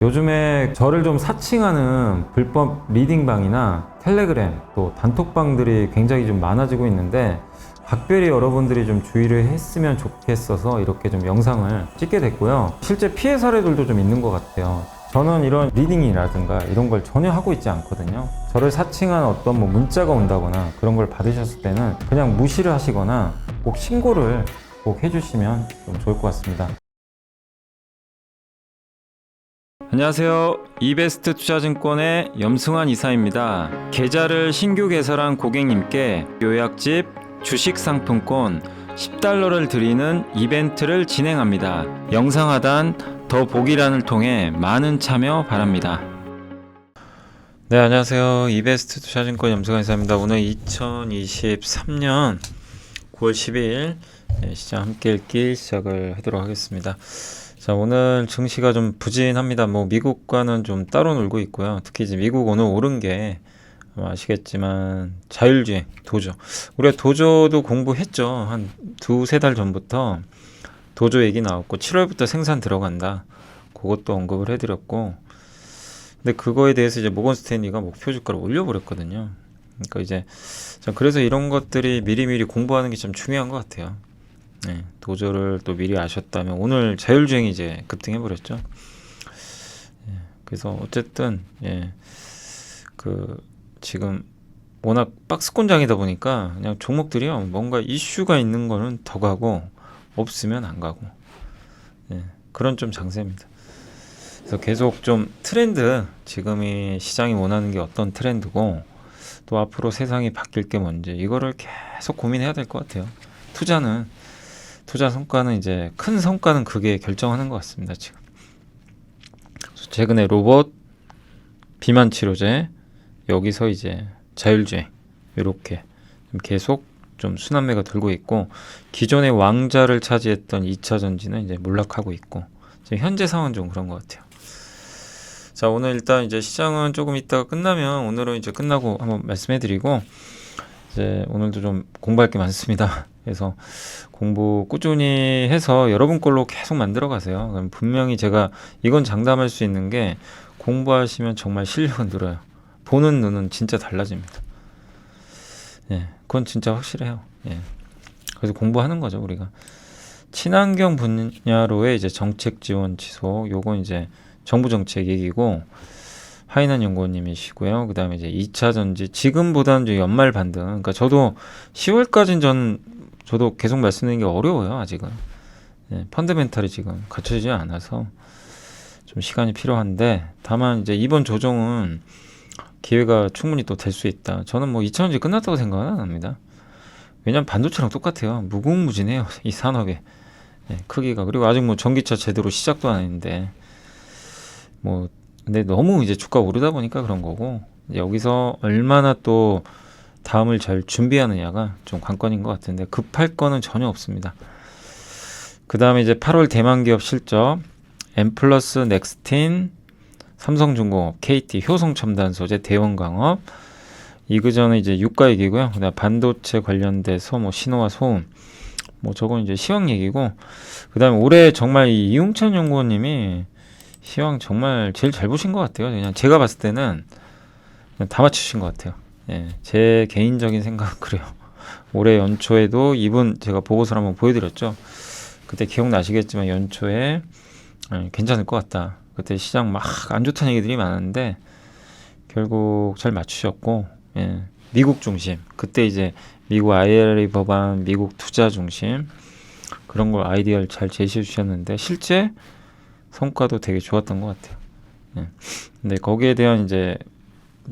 요즘에 저를 좀 사칭하는 불법 리딩방이나 텔레그램 또 단톡방들이 굉장히 좀 많아지고 있는데 각별히 여러분들이 좀 주의를 했으면 좋겠어서 이렇게 좀 영상을 찍게 됐고요. 실제 피해 사례들도 좀 있는 것 같아요. 저는 이런 리딩이라든가 이런 걸 전혀 하고 있지 않거든요. 저를 사칭한 어떤 문자가 온다거나 그런 걸 받으셨을 때는 그냥 무시를 하시거나 꼭 신고를 꼭 해주시면 좀 좋을 것 같습니다. 안녕하세요. 이베스트 투자증권의 염승환 이사입니다. 계좌를 신규 개설한 고객님께 요약집 주식 상품권 10달러를 드리는 이벤트를 진행합니다. 영상 하단 더 보기란을 통해 많은 참여 바랍니다. 네, 안녕하세요. 이베스트 투자증권 염승환 이사입니다. 오늘 2023년 9월 12일 시장 함께 읽기 시작을 하도록 하겠습니다. 자, 오늘 증시가 좀 부진합니다. 미국과는 좀 따로 놀고 있고요. 특히 이제 미국 오늘 오른 게 아시겠지만 자율주행 도조. 우리가 도조도 공부했죠. 한 두세 달 전부터 도조 얘기 나왔고 7월부터 생산 들어간다. 그것도 언급을 해드렸고. 근데 그거에 대해서 이제 모건 스탠리가 목표 주가를 올려버렸거든요. 그러니까 이제 그래서 이런 것들이 미리미리 공부하는 게 좀 중요한 것 같아요. 네, 도저를 또 미리 아셨다면 오늘 자율주행이 이제 급등해버렸죠. 그래서 어쨌든 지금 워낙 박스권장이다 보니까 그냥 종목들이요 뭔가 이슈가 있는 거는 더 가고 없으면 안 가고 그런 좀 장세입니다. 그래서 계속 좀 트렌드, 지금이 시장이 원하는 게 어떤 트렌드고 또 앞으로 세상이 바뀔 게 뭔지 이거를 계속 고민해야 될 것 같아요. 투자 성과는 이제 큰 성과는 그게 결정하는 것 같습니다. 지금 최근에 로봇, 비만 치료제, 여기서 이제 자율주행 이렇게 계속 좀 순환매가 들고 있고 기존의 왕자를 차지했던 2차 전지는 이제 몰락하고 있고 지금 현재 상황은 좀 그런 것 같아요. 자, 오늘 일단 이제 시장은 조금 있다가 끝나면 오늘은 이제 끝나고 한번 말씀해드리고 이제 오늘도 좀 공부할 게 많습니다. 그래서 공부 꾸준히 해서 여러분 걸로 계속 만들어 가세요. 그럼 분명히 제가 이건 장담할 수 있는 게 공부하시면 정말 실력은 늘어요. 보는 눈은 진짜 달라집니다. 그건 진짜 확실해요. 그래서 공부하는 거죠, 우리가. 친환경 분야로의 이제 정책 지원 지속, 요건 이제 정부 정책 얘기고 하인한 연구원님이시고요. 그 다음에 이제 2차 전지, 지금보다는 이제 연말 반등. 그러니까 저도 10월까지는 저도 계속 말씀드리는 게 어려워요, 아직은. 펀더멘탈이 지금 갖춰지지 않아서 좀 시간이 필요한데, 다만 이제 이번 조정은 기회가 충분히 또 될 수 있다. 저는 2차 전지 끝났다고 생각은 안 합니다. 왜냐면 반도체랑 똑같아요. 무궁무진해요, 이 산업의 크기가. 그리고 아직 전기차 제대로 시작도 안 했는데, 근데 너무 이제 주가 오르다 보니까 그런 거고, 여기서 얼마나 또 다음을 잘 준비하느냐가 좀 관건인 것 같은데 급할 거는 전혀 없습니다. 그 다음에 이제 8월 대만기업 실적, 엠플러스, 넥스틴, 삼성중공업, KT, 효성첨단소재, 대원광업, 이그전에 이제 유가 얘기고요. 그다음 반도체 관련돼서 신호와 소음, 저건 이제 시황 얘기고, 그 다음에 올해 정말 이용찬 연구원님이 시황 정말 제일 잘 보신 것 같아요. 그냥 제가 봤을 때는 그냥 다 맞추신 것 같아요. 제 개인적인 생각은 그래요. 올해 연초에도 이분 제가 보고서를 한번 보여드렸죠. 그때 기억나시겠지만 연초에 괜찮을 것 같다. 그때 시장 막 안 좋다는 얘기들이 많았는데 결국 잘 맞추셨고, 미국 중심. 그때 이제 미국 IRA 법안, 미국 투자 중심 그런 걸 아이디어를 잘 제시해 주셨는데 실제 성과도 되게 좋았던 것 같아요. 근데 거기에 대한 이제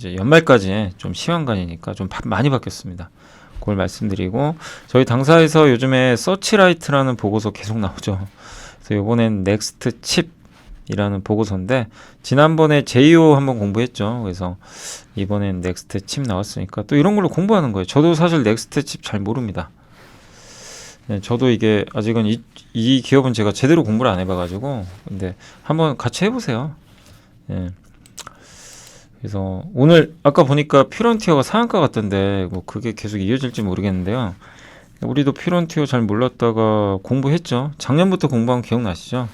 연말까지 좀 시황관이니까 좀 많이 바뀌었습니다. 그걸 말씀드리고, 저희 당사에서 요즘에 서치라이트라는 보고서 계속 나오죠. 그래서 이번엔 넥스트 칩이라는 보고서인데 지난번에 제이오 한번 공부했죠. 그래서 이번엔 넥스트 칩 나왔으니까 또 이런 걸로 공부하는 거예요. 저도 사실 넥스트 칩 잘 모릅니다. 저도 이게 아직은 이 기업은 제가 제대로 공부를 안 해봐가지고, 근데 한번 같이 해보세요. 그래서 오늘 아까 보니까 퓨런티어가 상한가 같던데 그게 계속 이어질지 모르겠는데요. 우리도 퓨런티어 잘 몰랐다가 공부했죠. 작년부터 공부한 기억나시죠?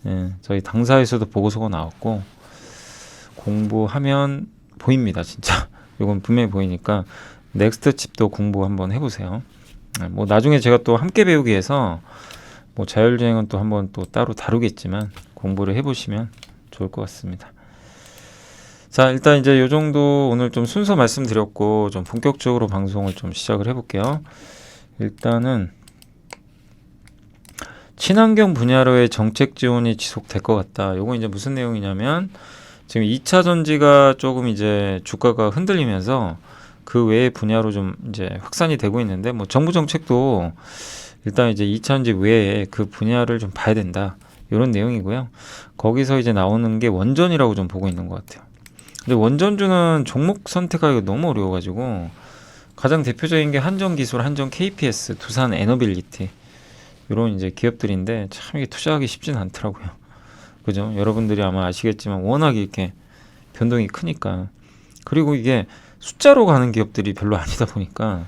예, 저희 당사에서도 보고서가 나왔고 공부하면 보입니다, 진짜. 이건 분명히 보이니까 넥스트 칩도 공부 한번 해보세요. 예, 뭐 나중에 제가 또 함께 배우기 위해서 뭐 자율주행은 또 한번 또 따로 다루겠지만 공부를 해보시면 좋을 것 같습니다. 자, 일단 이제 요 정도 오늘 좀 순서 말씀드렸고 좀 본격적으로 방송을 좀 시작을 해볼게요. 일단은 친환경 분야로의 정책 지원이 지속될 것 같다. 요거 이제 무슨 내용이냐면 지금 2차 전지가 조금 이제 주가가 흔들리면서 그 외의 분야로 좀 이제 확산이 되고 있는데 뭐 정부 정책도 일단 이제 2차 전지 외에 그 분야를 좀 봐야 된다. 이런 내용이고요. 거기서 이제 나오는 게 원전이라고 좀 보고 있는 것 같아요. 근데 원전주는 종목 선택하기가 너무 어려워가지고 가장 대표적인 게 한전기술, 한전 KPS, 두산 에너빌리티 이런 이제 기업들인데 참 이게 투자하기 쉽진 않더라고요. 그죠? 여러분들이 아마 아시겠지만 워낙 이렇게 변동이 크니까 그리고 이게 숫자로 가는 기업들이 별로 아니다 보니까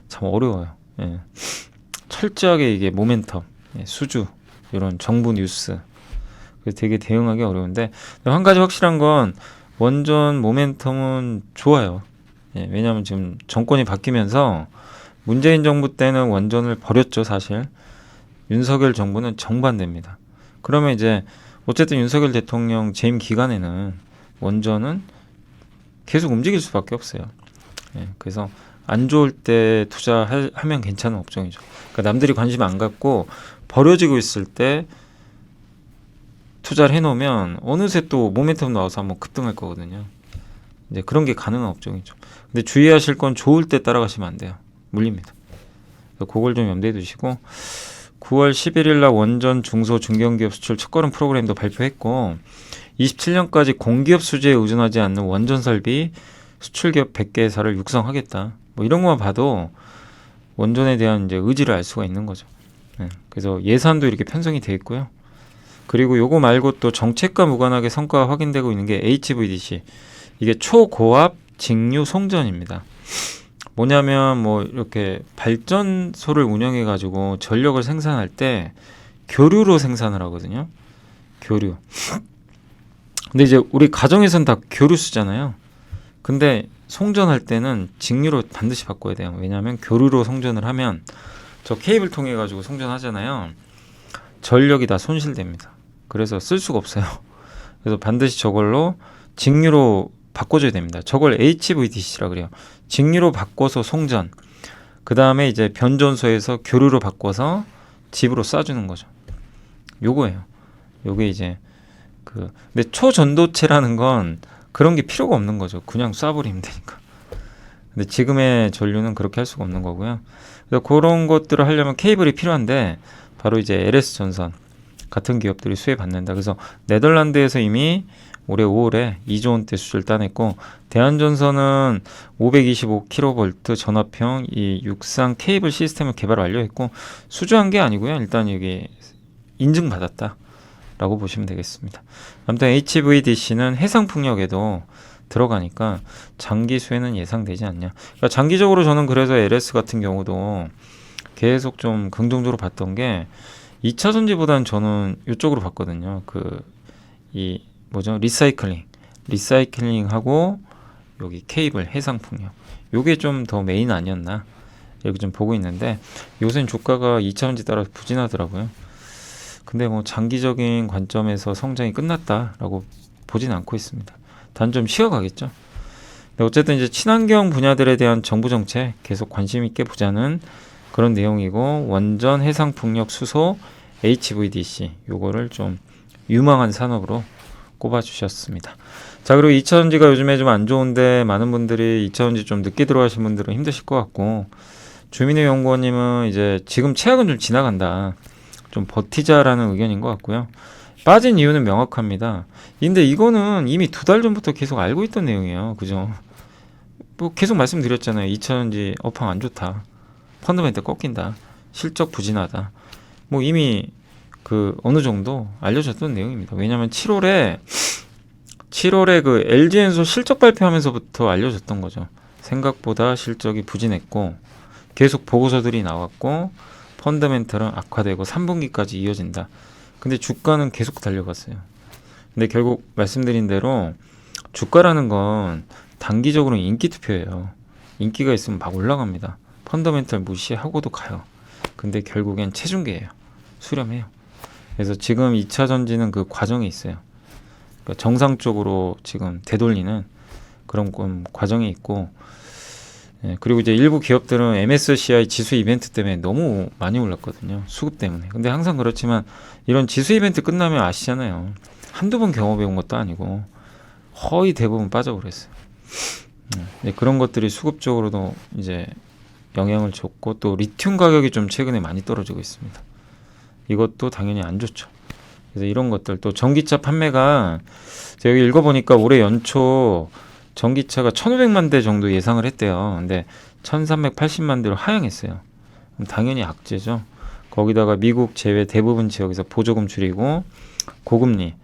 참 어려워요. 예. 철저하게 이게 모멘텀, 예, 수주 이런 정부 뉴스 그래서 되게 대응하기 어려운데 한 가지 확실한 건 원전 모멘텀은 좋아요. 예, 왜냐하면 지금 정권이 바뀌면서 문재인 정부 때는 원전을 버렸죠, 사실. 윤석열 정부는 정반대입니다. 그러면 이제 어쨌든 윤석열 대통령 재임 기간에는 원전은 계속 움직일 수밖에 없어요. 예, 그래서 안 좋을 때 투자하면 괜찮은 업종이죠. 그러니까 남들이 관심 안 갖고 버려지고 있을 때 투자를 해놓으면 어느새 또 모멘텀 나와서 한번 급등할 거거든요. 이제 그런 게 가능한 업종이죠. 근데 주의하실 건 좋을 때 따라가시면 안 돼요. 물립니다. 그걸 좀 염두에 두시고 9월 11일 날 원전 중소 중견기업 수출 첫걸음 프로그램도 발표했고 27년까지 공기업 수주에 의존하지 않는 원전 설비 수출기업 100개사를 육성하겠다. 뭐 이런 것만 봐도 원전에 대한 이제 의지를 알 수가 있는 거죠. 네. 그래서 예산도 이렇게 편성이 돼 있고요. 그리고 요거 말고 또 정책과 무관하게 성과가 확인되고 있는 게 HVDC. 이게 초고압 직류 송전입니다. 뭐냐면 뭐 이렇게 발전소를 운영해 가지고 전력을 생산할 때 교류로 생산을 하거든요. 교류. 근데 이제 우리 가정에선 다 교류 쓰잖아요. 근데 송전할 때는 직류로 반드시 바꿔야 돼요. 왜냐하면 교류로 송전을 하면 저 케이블 통해 가지고 송전하잖아요. 전력이 다 손실됩니다. 그래서 쓸 수가 없어요. 그래서 반드시 저걸로 직류로 바꿔줘야 됩니다. 저걸 HVDC라 그래요. 직류로 바꿔서 송전. 그 다음에 이제 변전소에서 교류로 바꿔서 집으로 쏴주는 거죠. 요거예요. 요게 이제 근데 초전도체라는 건 그런 게 필요가 없는 거죠. 그냥 쏴버리면 되니까. 근데 지금의 전류는 그렇게 할 수가 없는 거고요. 그래서 그런 것들을 하려면 케이블이 필요한데 바로 이제 LS전선 같은 기업들이 수혜 받는다. 그래서 네덜란드에서 이미 올해 5월에 2조 원대 수주를 따냈고 대한전선은 525kV 전압형 이 육상 케이블 시스템을 개발 완료했고 수주한 게 아니고요. 일단 여기 인증받았다라고 보시면 되겠습니다. 아무튼 HVDC는 해상풍력에도 들어가니까 장기 수혜는 예상되지 않냐. 그러니까 장기적으로 저는 그래서 LS 같은 경우도 계속 좀 긍정적으로 봤던 게 2차 전지보다는 저는 이쪽으로 봤거든요. 리사이클링하고 여기 케이블 해상풍력 요게 좀 더 메인 아니었나 이렇게 좀 보고 있는데 요새는 주가가 2차 전지 따라서 부진하더라고요. 근데 뭐 장기적인 관점에서 성장이 끝났다라고 보진 않고 있습니다. 단 좀 쉬어가겠죠. 근데 어쨌든 이제 친환경 분야들에 대한 정부 정책 계속 관심 있게 보자는 그런 내용이고 원전, 해상풍력, 수소, HVDC 요거를 좀 유망한 산업으로 꼽아주셨습니다. 자, 그리고 2차전지가 요즘에 좀 안 좋은데 많은 분들이 2차전지 좀 늦게 들어가신 분들은 힘드실 것 같고 주민의 연구원님은 이제 지금 최악은 좀 지나간다. 좀 버티자라는 의견인 것 같고요. 빠진 이유는 명확합니다. 근데 이거는 이미 2달 전부터 계속 알고 있던 내용이에요. 그죠? 뭐 계속 말씀드렸잖아요. 2차전지 업황 안 좋다. 펀더멘탈 꺾인다. 실적 부진하다. 뭐 이미 어느 정도 알려졌던 내용입니다. 왜냐하면 7월에 그 LG엔솔 실적 발표하면서부터 알려졌던 거죠. 생각보다 실적이 부진했고 계속 보고서들이 나왔고 펀더멘털은 악화되고 3분기까지 이어진다. 근데 주가는 계속 달려갔어요. 근데 결국 말씀드린 대로 주가라는 건 단기적으로 인기 투표예요. 인기가 있으면 막 올라갑니다. 펀더멘탈 무시하고도 가요. 근데 결국엔 체중계예요. 수렴해요. 그래서 지금 2차 전지는 그 과정에 있어요. 그러니까 정상적으로 지금 되돌리는 그런 과정이 있고, 예, 그리고 이제 일부 기업들은 MSCI 지수 이벤트 때문에 너무 많이 올랐거든요. 수급 때문에. 근데 항상 그렇지만 이런 지수 이벤트 끝나면 아시잖아요. 한두 번 경험해 온 것도 아니고 거의 대부분 빠져버렸어요. 네, 그런 것들이 수급적으로도 이제 영향을 줬고, 또 리튬 가격이 좀 최근에 많이 떨어지고 있습니다. 이것도 당연히 안 좋죠. 그래서 이런 것들, 또 전기차 판매가 제가 여기 읽어보니까 올해 연초 전기차가 1,500만 대 정도 예상을 했대요. 근데 1,380만 대로 하향했어요. 그럼 당연히 악재죠. 거기다가 미국 제외 대부분 지역에서 보조금 줄이고 고금리,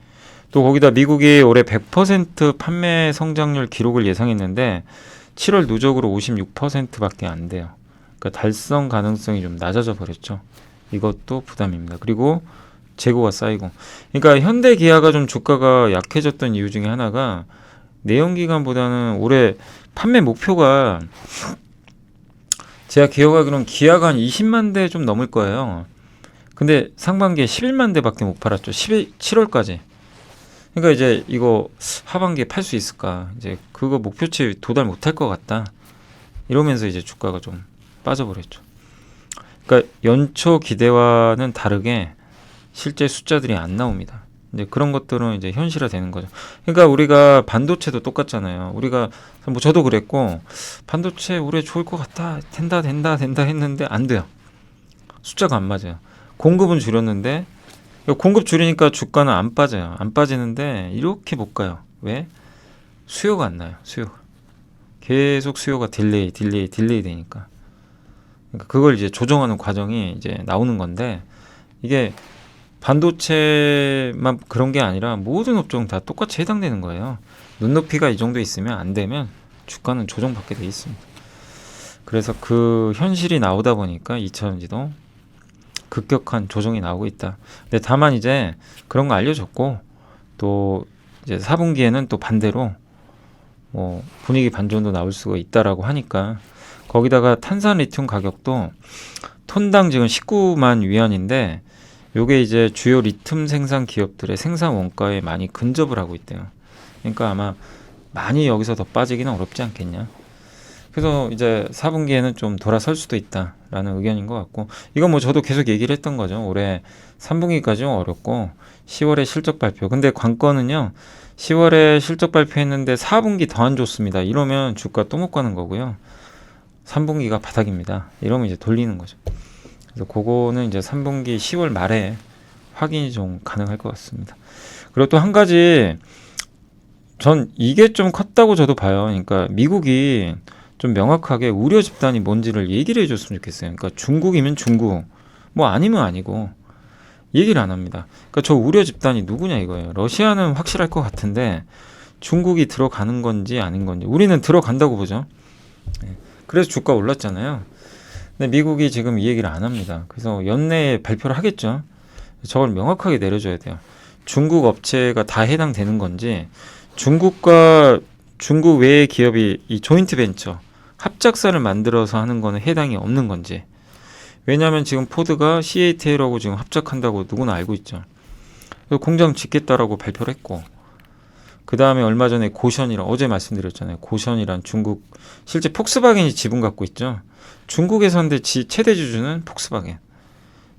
또 거기다 미국이 올해 100% 판매 성장률 기록을 예상했는데 7월 누적으로 56%밖에 안 돼요. 그러니까 달성 가능성이 좀 낮아져 버렸죠. 이것도 부담입니다. 그리고 재고가 쌓이고, 그러니까 현대 기아가 좀 주가가 약해졌던 이유 중에 하나가 내연기관보다는 올해 판매 목표가, 제가 기억하기로는 기아가 한 20만 대 좀 넘을 거예요. 근데 상반기에 11만 대밖에 못 팔았죠. 7월까지. 그러니까 이제 이거 하반기에 팔 수 있을까? 이제 그거 목표치 도달 못할 것 같다. 이러면서 이제 주가가 좀 빠져버렸죠. 그러니까 연초 기대와는 다르게 실제 숫자들이 안 나옵니다. 이제 그런 것들은 이제 현실화되는 거죠. 그러니까 우리가 반도체도 똑같잖아요. 우리가 뭐 저도 그랬고, 반도체 올해 좋을 것 같다, 된다 했는데 안 돼요. 숫자가 안 맞아요. 공급은 줄였는데, 공급 줄이니까 주가는 안 빠져요. 안 빠지는데 이렇게 못 가요. 왜? 수요가 안 나요. 수요가 계속 수요가 딜레이 되니까. 그러니까 그걸 이제 조정하는 과정이 이제 나오는 건데, 이게 반도체만 그런 게 아니라 모든 업종 다 똑같이 해당되는 거예요. 눈높이가 이 정도 있으면, 안 되면 주가는 조정받게 돼 있습니다. 그래서 그 현실이 나오다 보니까 2차전지도 급격한 조정이 나오고 있다. 근데 다만 이제 그런 거 알려줬고, 또 이제 4분기에는 또 반대로 뭐 분위기 반전도 나올 수가 있다라고 하니까, 거기다가 탄산 리튬 가격도 톤당 지금 19만 위안인데, 요게 이제 주요 리튬 생산 기업들의 생산 원가에 많이 근접을 하고 있대요. 그러니까 아마 많이 여기서 더 빠지기는 어렵지 않겠냐. 그래서 이제 4분기에는 좀 돌아설 수도 있다라는 의견인 것 같고, 이건 뭐 저도 계속 얘기를 했던 거죠. 올해 3분기까지는 어렵고 10월에 실적 발표. 근데 관건은요, 10월에 실적 발표했는데 4분기 더 안 좋습니다. 이러면 주가 또 못 가는 거고요. 3분기가 바닥입니다. 이러면 이제 돌리는 거죠. 그래서 그거는 이제 3분기 10월 말에 확인이 좀 가능할 것 같습니다. 그리고 또 한 가지, 전 이게 좀 컸다고 저도 봐요. 그러니까 미국이 좀 명확하게 우려 집단이 뭔지를 얘기를 해줬으면 좋겠어요. 그러니까 중국이면 중국, 뭐 아니면 아니고 얘기를 안 합니다. 그러니까 저 우려 집단이 누구냐 이거예요. 러시아는 확실할 것 같은데 중국이 들어가는 건지 아닌 건지, 우리는 들어간다고 보죠. 그래서 주가 올랐잖아요. 근데 미국이 지금 이 얘기를 안 합니다. 그래서 연내에 발표를 하겠죠. 저걸 명확하게 내려줘야 돼요. 중국 업체가 다 해당되는 건지, 중국과 중국 외의 기업이 이 조인트 벤처 합작사를 만들어서 하는 거는 해당이 없는 건지. 왜냐하면 지금 포드가 CATL하고 지금 합작한다고 누구나 알고 있죠. 그래서 공장 짓겠다라고 발표를 했고, 그 다음에 얼마 전에 고션이란, 어제 말씀드렸잖아요. 고션이란 중국, 실제 폭스바겐이 지분 갖고 있죠. 중국에서 하는데 최대 주주는 폭스바겐.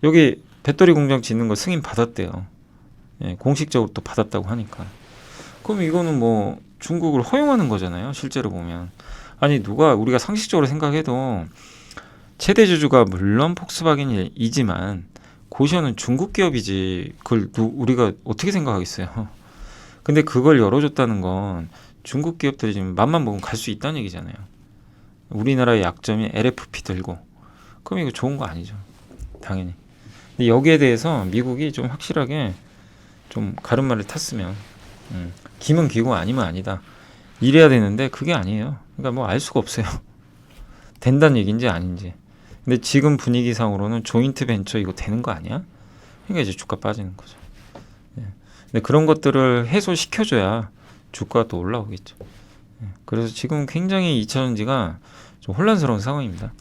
여기 배터리 공장 짓는 거 승인 받았대요. 예, 공식적으로 또 받았다고 하니까. 그럼 이거는 뭐 중국을 허용하는 거잖아요. 실제로 보면. 아니, 누가, 우리가 상식적으로 생각해도 최대 주주가 물론 폭스바겐이지만 고션은 중국 기업이지, 그걸 우리가 어떻게 생각하겠어요. 근데 그걸 열어줬다는 건 중국 기업들이 지금 맘만 먹으면 갈 수 있다는 얘기잖아요. 우리나라의 약점이 LFP 들고. 그럼 이거 좋은 거 아니죠. 당연히. 근데 여기에 대해서 미국이 좀 확실하게 좀 가름말을 탔으면, 기면 기고 아니면 아니다. 이래야 되는데 그게 아니에요. 그러니까 뭐 알 수가 없어요. 된다는 얘기인지 아닌지. 근데 지금 분위기상으로는 조인트 벤처 이거 되는 거 아니야? 그러니까 이제 주가 빠지는 거죠. 근데 그런 것들을 해소시켜줘야 주가가 또 올라오겠죠. 그래서 지금 굉장히 2차전지가 좀 혼란스러운 상황입니다.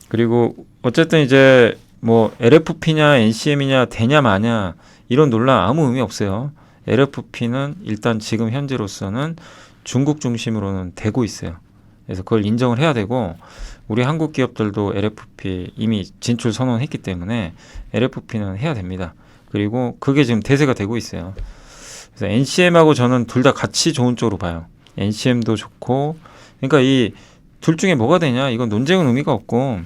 그리고 어쨌든 이제 뭐 LFP냐 NCM이냐 되냐 마냐 이런 논란 아무 의미 없어요. LFP는 일단 지금 현재로서는 중국 중심으로는 되고 있어요. 그래서 그걸 인정을 해야 되고 우리 한국 기업들도 LFP 이미 진출 선언했기 때문에 LFP는 해야 됩니다. 그리고 그게 지금 대세가 되고 있어요. 그래서 NCM하고 저는 둘 다 같이 좋은 쪽으로 봐요. NCM도 좋고 그러니까 이 둘 중에 뭐가 되냐 이건 논쟁은 의미가 없고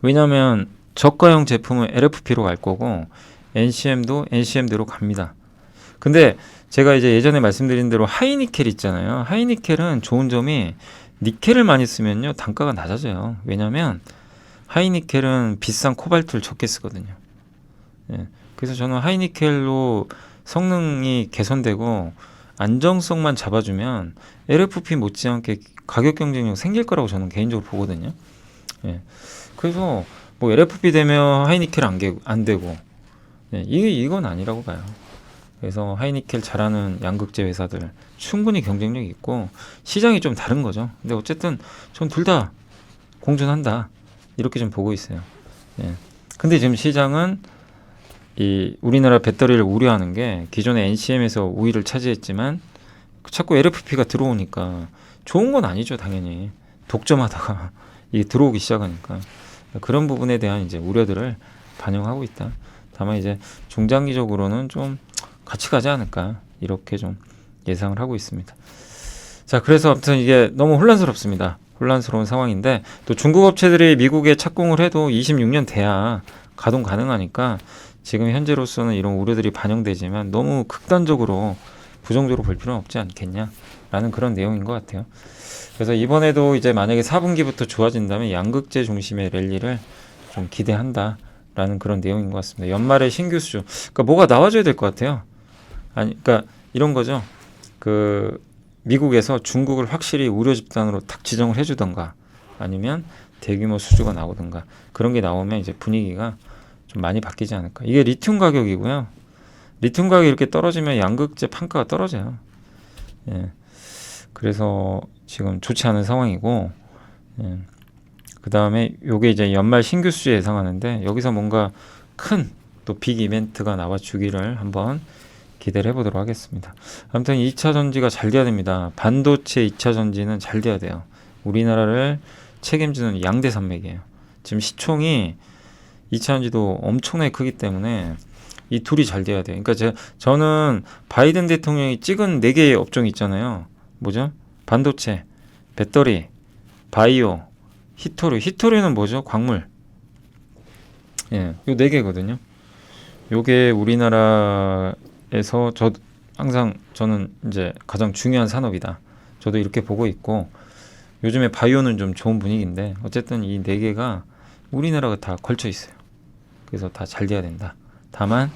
왜냐하면 저가형 제품은 LFP로 갈 거고 NCM도 NCM대로 갑니다. 근데 제가 이제 예전에 말씀드린 대로 하이니켈 있잖아요. 하이니켈은 좋은 점이 니켈을 많이 쓰면요 단가가 낮아져요. 왜냐하면 하이니켈은 비싼 코발트를 적게 쓰거든요. 예. 그래서 저는 하이니켈로 성능이 개선되고 안정성만 잡아주면 LFP 못지않게 가격 경쟁력 생길 거라고 저는 개인적으로 보거든요. 예. 그래서 뭐 LFP 되면 하이니켈 안 되고 예. 이건 아니라고 봐요. 그래서 하이니켈 잘하는 양극재 회사들 충분히 경쟁력이 있고 시장이 좀 다른 거죠. 근데 어쨌든 전 둘 다 공존한다 이렇게 좀 보고 있어요. 예. 근데 지금 시장은 이 우리나라 배터리를 우려하는 게 기존의 NCM에서 우위를 차지했지만 자꾸 LFP가 들어오니까 좋은 건 아니죠 당연히 독점하다가 이게 들어오기 시작하니까 그런 부분에 대한 이제 우려들을 반영하고 있다. 다만 이제 중장기적으로는 좀 같이 가지 않을까 이렇게 좀 예상을 하고 있습니다. 자 그래서 아무튼 이게 너무 혼란스럽습니다. 혼란스러운 상황인데 또 중국 업체들이 미국에 착공을 해도 26년 돼야 가동 가능하니까 지금 현재로서는 이런 우려들이 반영되지만 너무 극단적으로 부정적으로 볼 필요는 없지 않겠냐라는 그런 내용인 것 같아요. 그래서 이번에도 이제 만약에 4분기부터 좋아진다면 양극재 중심의 랠리를 좀 기대한다라는 그런 내용인 것 같습니다. 연말에 신규 수주, 그러니까 뭐가 나와줘야 될 것 같아요. 아니, 그러니까 이런 거죠. 그 미국에서 중국을 확실히 우려 집단으로 딱 지정을 해주던가 아니면 대규모 수주가 나오던가 그런 게 나오면 이제 분위기가 좀 많이 바뀌지 않을까. 이게 리튬 가격이고요. 리튬 가격이 이렇게 떨어지면 양극재 판가가 떨어져요. 예. 그래서 지금 좋지 않은 상황이고, 예. 그 다음에 요게 이제 연말 신규 수주 예상하는데 여기서 뭔가 큰 또 빅 이벤트가 나와 주기를 한번 기대를 해보도록 하겠습니다. 아무튼 2차 전지가 잘 돼야 됩니다. 반도체 2차 전지는 잘 돼야 돼요. 우리나라를 책임지는 양대 산맥이에요. 지금 시총이 2차 전지도 엄청나게 크기 때문에 이 둘이 잘 돼야 돼요. 그러니까 저는 바이든 대통령이 찍은 4개의 업종이 있잖아요. 뭐죠? 반도체, 배터리, 바이오, 히토류. 히토류는 뭐죠? 광물. 예, 요 4개거든요. 요게 우리나라에서 항상 저는 이제 가장 중요한 산업이다. 저도 이렇게 보고 있고 요즘에 바이오는 좀 좋은 분위기인데 어쨌든 이 4개가 우리나라가 다 걸쳐 있어요. 그래서 다 잘 돼야 된다. 다만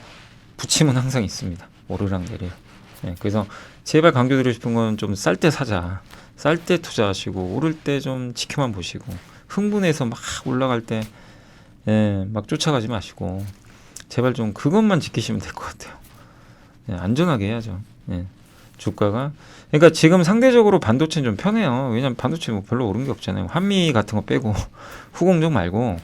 부침은 항상 있습니다. 오르락 내리락. 네, 그래서 제발 강조드리고 싶은 건 좀 쌀 때 사자. 쌀 때 투자하시고 오를 때 좀 지켜만 보시고 흥분해서 막 올라갈 때 막 쫓아가지 마시고 제발 좀 그것만 지키시면 될 것 같아요. 안전하게 해야죠. 주가가 그러니까 지금 상대적으로 반도체는 좀 편해요. 왜냐면 반도체 뭐 별로 오른 게 없잖아요. 한미 같은 거 빼고 후공정 말고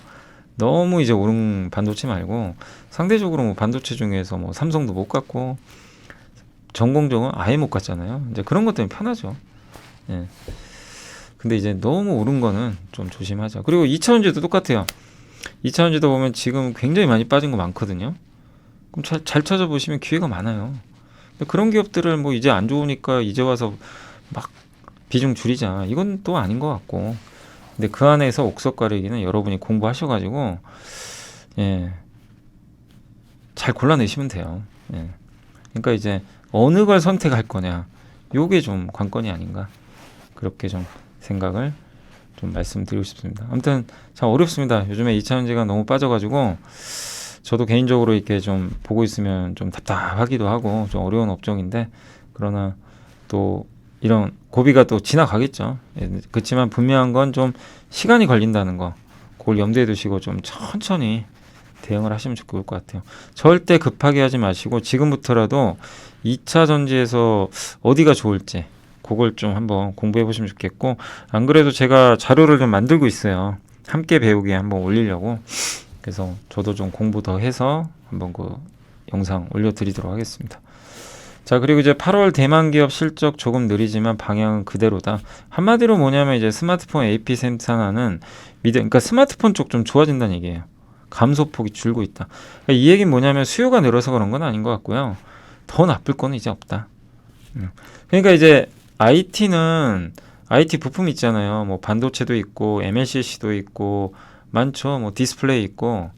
너무 이제 오른 반도체 말고 상대적으로 뭐 반도체 중에서 뭐 삼성도 못 갔고 전공정은 아예 못 갔잖아요. 이제 그런 것 때문에 편하죠. 예. 근데 이제 너무 오른 거는 좀 조심하자. 그리고 2차전지도 똑같아요. 2차전지도 보면 지금 굉장히 많이 빠진 거 많거든요. 그럼 잘 찾아보시면 기회가 많아요. 그런 기업들을 뭐 이제 안 좋으니까 이제 와서 막 비중 줄이자. 이건 또 아닌 것 같고. 근데 그 안에서 옥석 가리기는 여러분이 공부하셔가지고 잘 골라내시면 돼요. 그러니까 이제 어느 걸 선택할 거냐, 요게 좀 관건이 아닌가 그렇게 좀 생각을 좀 말씀드리고 싶습니다. 아무튼 참 어렵습니다. 요즘에 2차전지가 너무 빠져가지고 저도 개인적으로 이렇게 좀 보고 있으면 좀 답답하기도 하고 좀 어려운 업종인데 그러나 또 이런 고비가 또 지나가겠죠. 그렇지만 분명한 건 좀 시간이 걸린다는 거 그걸 염두에 두시고 좀 천천히 대응을 하시면 좋을 것 같아요. 절대 급하게 하지 마시고 지금부터라도 2차 전지에서 어디가 좋을지 그걸 좀 한번 공부해 보시면 좋겠고, 안 그래도 제가 자료를 좀 만들고 있어요. 함께 배우기에 한번 올리려고. 그래서 저도 좀 공부 더 해서 한번 그 영상 올려드리도록 하겠습니다. 자, 그리고 이제 8월 대만 기업 실적 조금 느리지만 방향은 그대로다. 한마디로 뭐냐면 이제 스마트폰 AP 생산하는 그러니까 스마트폰 쪽 좀 좋아진다는 얘기예요. 감소폭이 줄고 있다. 그러니까 이 얘기는 뭐냐면 수요가 늘어서 그런 건 아닌 것 같고요. 더 나쁠 거는 이제 없다. 그러니까 이제 IT는 IT 부품 있잖아요. 뭐 반도체도 있고 MLCC도 있고 많죠. 뭐 디스플레이 있고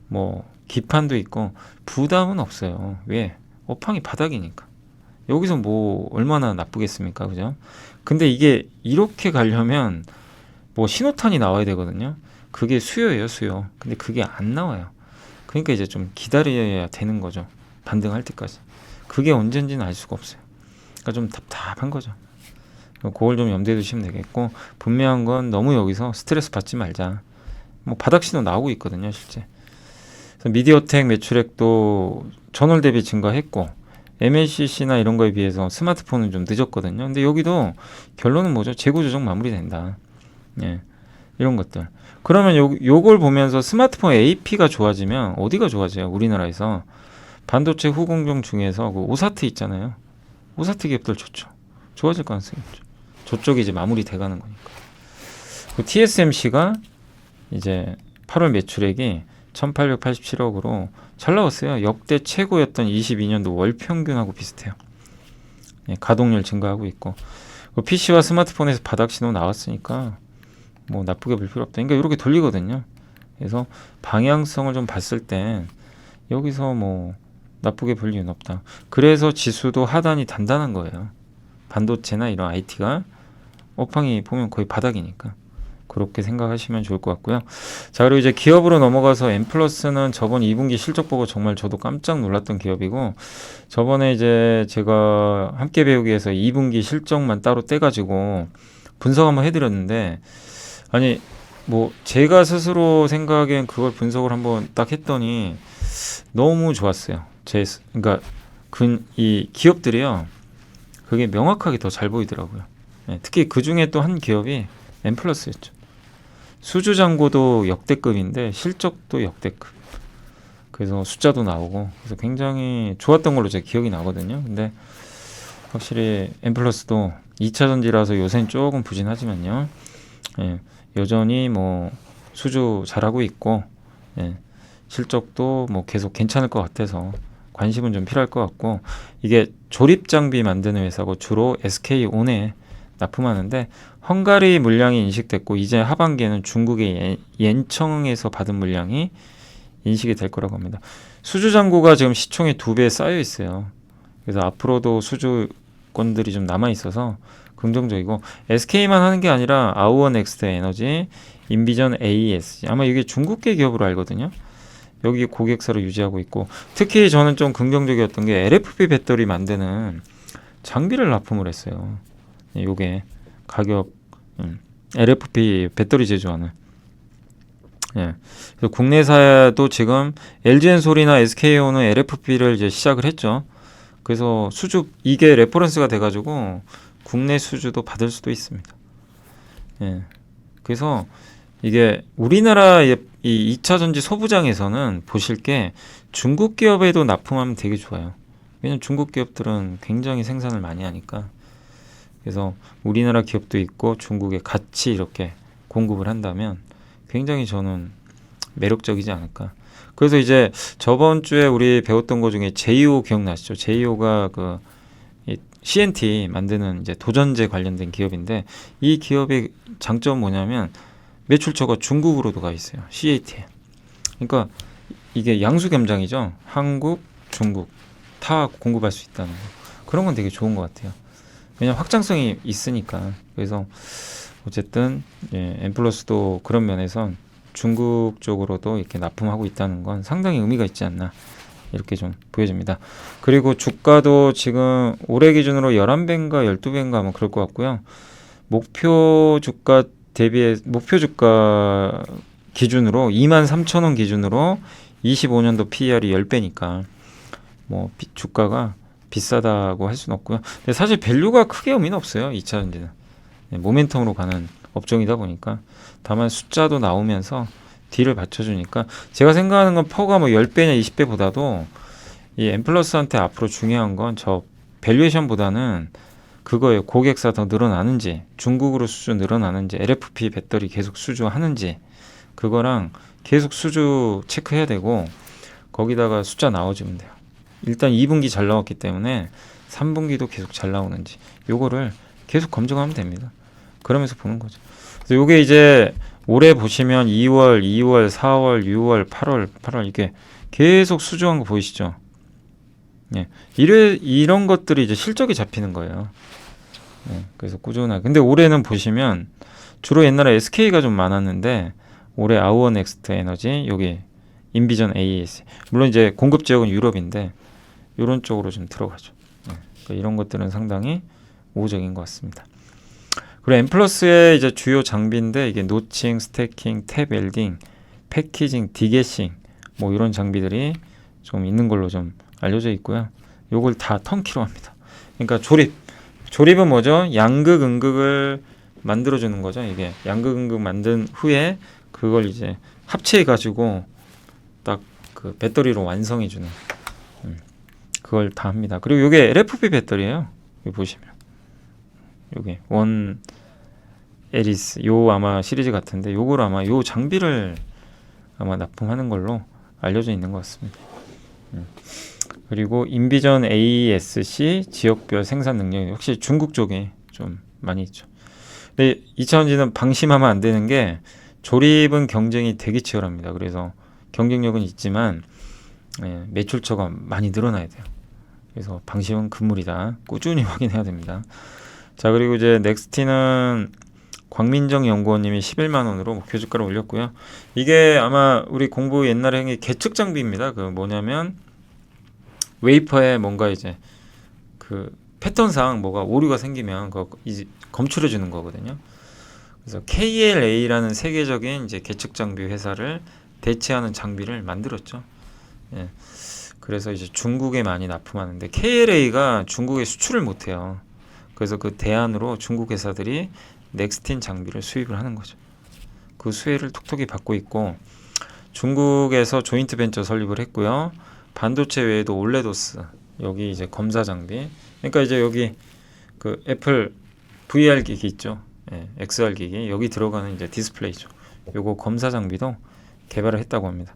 뭐 기판도 있고 부담은 없어요. 왜? 업황이 바닥이니까. 여기서 뭐 얼마나 나쁘겠습니까, 그죠? 근데 이게 이렇게 가려면 뭐 신호탄이 나와야 되거든요. 그게 수요예요, 수요. 근데 그게 안 나와요. 그러니까 이제 좀 기다려야 되는 거죠. 반등할 때까지. 그게 언젠지는 알 수가 없어요. 그러니까 좀 답답한 거죠. 그걸 좀 염두에 두시면 되겠고, 분명한 건 너무 여기서 스트레스 받지 말자. 뭐 바닥 신호 나오고 있거든요, 실제. 그래서 미디어텍 매출액도 전월 대비 증가했고, MLCC나 이런 거에 비해서 스마트폰은 좀 늦었거든요. 근데 여기도 결론은 뭐죠? 재고 조정 마무리된다. 예, 이런 것들. 그러면 요걸 보면서 스마트폰 AP가 좋아지면 어디가 좋아져요? 우리나라에서 반도체 후공정 중에서 그 오사트 있잖아요. 오사트 기업들 좋죠. 좋아질 가능성이 있죠. 저쪽이 이제 마무리 돼가는 거니까. 그 TSMC가 이제 8월 매출액이 1887억으로 잘 나왔어요. 역대 최고였던 22년도 월 평균하고 비슷해요. 예, 가동률 증가하고 있고, PC와 스마트폰에서 바닥 신호 나왔으니까 뭐 나쁘게 볼 필요 없다. 그러니까 이렇게 돌리거든요. 그래서 방향성을 좀 봤을 때 여기서 뭐 나쁘게 볼 이유는 없다. 그래서 지수도 하단이 단단한 거예요. 반도체나 이런 IT가 업황이 보면 거의 바닥이니까 그렇게 생각하시면 좋을 것 같고요. 자, 그리고 이제 기업으로 넘어가서 엠플러스는 저번 2분기 실적 보고 정말 저도 깜짝 놀랐던 기업이고, 저번에 이제 제가 함께 배우기에서 2분기 실적만 따로 떼가지고 분석 한번 해드렸는데, 아니 뭐 제가 스스로 생각엔 그걸 분석을 한번 딱 했더니 너무 좋았어요. 그러니까 이 기업들이요, 그게 명확하게 더 잘 보이더라고요. 네, 특히 그 중에 또 한 기업이 엠플러스였죠. 수주 잔고도 역대급인데 실적도 역대급. 그래서 숫자도 나오고, 그래서 굉장히 좋았던 걸로 제 기억이 나거든요. 근데 확실히 엠플러스도 2차 전지라서 요새는 조금 부진하지만요. 예, 여전히 뭐 수주 잘하고 있고, 예, 실적도 뭐 계속 괜찮을 것 같아서 관심은 좀 필요할 것 같고, 이게 조립 장비 만드는 회사고 주로 SK온에 납품하는데 헝가리 물량이 인식됐고, 이제 하반기에는 중국의 옌청에서 받은 물량이 인식이 될 거라고 합니다. 수주 잔고가 지금 시총의 2배 쌓여 있어요. 그래서 앞으로도 수주권들이 좀 남아 있어서 긍정적이고, SK만 하는 게 아니라 아우어넥스트 에너지, 인비전 AES, 아마 이게 중국계 기업으로 알거든요. 여기 고객사를 유지하고 있고, 특히 저는 좀 긍정적이었던 게 LFP 배터리 만드는 장비를 납품을 했어요. 요게 가격 LFP 배터리 제조하는. 예. 그래서 국내사도 지금 LG엔솔이나 SK온은 LFP를 이제 시작을 했죠. 그래서 수주 이게 레퍼런스가 돼가지고 국내 수주도 받을 수도 있습니다. 예. 그래서 이게 우리나라 이 2차 전지 소부장에서는 보실 게 중국 기업에도 납품하면 되게 좋아요. 왜냐면 중국 기업들은 굉장히 생산을 많이 하니까. 그래서 우리나라 기업도 있고 중국에 같이 이렇게 공급을 한다면 굉장히 저는 매력적이지 않을까. 그래서 이제 저번 주에 우리 배웠던 것 중에 제이오 기억나시죠? 제이오가 그 CNT 만드는 이제 도전제 관련된 기업인데, 이 기업의 장점은 뭐냐면 매출처가 중국으로도 가 있어요. CAT에. 그러니까 이게 양수겸장이죠. 한국, 중국 다 공급할 수 있다는 거. 그런 건 되게 좋은 것 같아요. 왜냐면 확장성이 있으니까. 그래서 어쨌든 엠플러스도 그런 면에선 중국 쪽으로도 이렇게 납품하고 있다는 건 상당히 의미가 있지 않나, 이렇게 좀 보여집니다. 그리고 주가도 지금 올해 기준으로 11배인가 12배인가 뭐 그럴 것 같고요. 목표 주가 기준으로 23,000원 기준으로 25년도 PER이 10배니까 뭐 주가가 비싸다고 할 수는 없고요. 근데 사실 밸류가 크게 의미는 없어요. 2차전지는. 모멘텀으로 가는 업종이다 보니까. 다만 숫자도 나오면서 뒤를 받쳐주니까 제가 생각하는 건 퍼가 뭐 10배냐 20배보다도 이 엠플러스한테 앞으로 중요한 건 저 밸류에이션보다는 그거예요. 고객사 더 늘어나는지, 중국으로 수주 늘어나는지, LFP 배터리 계속 수주하는지, 그거랑 계속 수주 체크해야 되고, 거기다가 숫자 나와주면 돼요. 일단 2분기 잘 나왔기 때문에 3분기도 계속 잘 나오는지, 요거를 계속 검증하면 됩니다. 그러면서 보는 거죠. 그래서 요게 이제 올해 보시면 2월, 4월, 6월, 8월 이게 계속 수주한 거 보이시죠? 예. 이런 것들이 이제 실적이 잡히는 거예요. 예. 그래서 꾸준하게. 근데 올해는 보시면 주로 옛날에 SK가 좀 많았는데 올해 아우어넥스트 에너지, 여기 인비전 AES. 물론 이제 공급 지역은 유럽인데 이런 쪽으로 좀 들어가죠. 예. 그러니까 이런 것들은 상당히 우호적인 것 같습니다. 그리고 엠플러스의 이제 주요 장비인데 이게 노칭, 스태킹, 탭 웰딩, 패키징, 디게싱 뭐 이런 장비들이 좀 있는 걸로 좀 알려져 있고요. 요걸 다 턴키로 합니다. 그러니까 조립은 뭐죠? 양극, 음극을 만들어주는 거죠. 이게 양극, 음극 만든 후에 그걸 이제 합체해 가지고 딱 그 배터리로 완성해주는 그걸 다 합니다. 그리고 요게 LFP 배터리예요. 여기 보시면 요게 원 에리스 요 아마 시리즈 같은데 요걸 아마 요 장비를 아마 납품하는 걸로 알려져 있는 것 같습니다. 그리고 인비전 AESC 지역별 생산 능력이 확실히 중국 쪽에 좀 많이 있죠. 근데 2차전지는 방심하면 안 되는 게 조립은 경쟁이 되게 치열합니다. 그래서 경쟁력은 있지만 매출처가 많이 늘어나야 돼요. 그래서 방심은 금물이다. 꾸준히 확인해야 됩니다. 자, 그리고 이제 넥스티는 광민정 연구원님이 11만 원으로 목표 주가를 올렸고요. 이게 아마 우리 공부 옛날에 한 게 계측 장비입니다. 그 뭐냐면 웨이퍼에 뭔가 이제 그 패턴상 뭐가 오류가 생기면 그거 이제 검출해 주는 거거든요. 그래서 KLA라는 세계적인 이제 계측 장비 회사를 대체하는 장비를 만들었죠. 예. 그래서 이제 중국에 많이 납품하는데 KLA가 중국에 수출을 못 해요. 그래서 그 대안으로 중국 회사들이 넥스틴 장비를 수입을 하는 거죠. 그 수혜를 톡톡히 받고 있고 중국에서 조인트 벤처 설립을 했고요. 반도체 외에도 올레도스 여기 이제 검사 장비. 그러니까 이제 여기 그 애플 VR 기기 있죠. 예, XR 기기 여기 들어가는 이제 디스플레이죠. 요거 검사 장비도 개발을 했다고 합니다.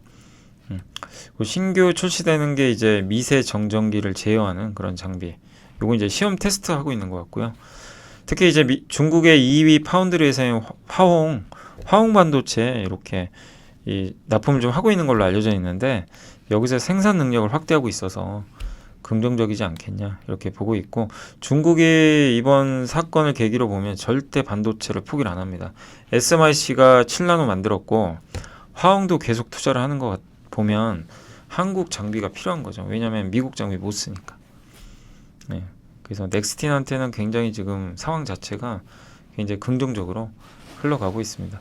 신규 출시되는 게 이제 미세 정전기를 제어하는 그런 장비. 요거 이제 시험 테스트 하고 있는 것 같고요. 특히 이제 중국의 2위 파운드리 회사인 화홍 반도체 이렇게 이 납품을 좀 하고 있는 걸로 알려져 있는데 여기서 생산 능력을 확대하고 있어서 긍정적이지 않겠냐 이렇게 보고 있고 중국이 이번 사건을 계기로 보면 절대 반도체를 포기를 안 합니다. SMIC가 7나노 만들었고 화홍도 계속 투자를 하는 거 보면 한국 장비가 필요한 거죠. 왜냐하면 미국 장비 못 쓰니까. 네. 그래서 넥스틴한테는 굉장히 지금 상황 자체가 굉장히 긍정적으로 흘러가고 있습니다.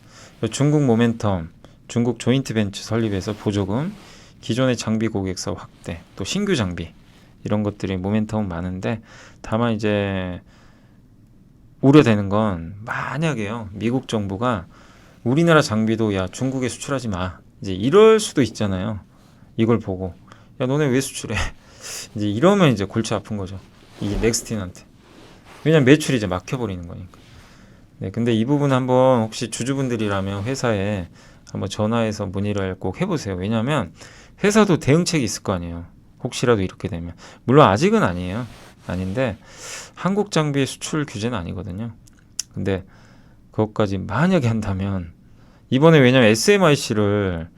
중국 모멘텀, 중국 조인트 벤처 설립에서 보조금, 기존의 장비 고객사 확대, 또 신규 장비 이런 것들이 모멘텀은 많은데 다만 이제 우려되는 건 만약에요 미국 정부가 우리나라 장비도 야 중국에 수출하지 마 이제 이럴 수도 있잖아요. 이걸 보고 야 너네 왜 수출해? 이제 이러면 이제 골치 아픈 거죠. 이 넥스틴한테. 왜냐면 매출이 이제 막혀버리는 거니까. 네, 근데 이 부분 한번 혹시 주주분들이라면 회사에 한번 전화해서 문의를 꼭 해보세요. 왜냐면 회사도 대응책이 있을 거 아니에요. 혹시라도 이렇게 되면. 물론 아직은 아니에요. 아닌데 한국 장비의 수출 규제는 아니거든요. 근데 그것까지 만약에 한다면 이번에 왜냐면 SMIC를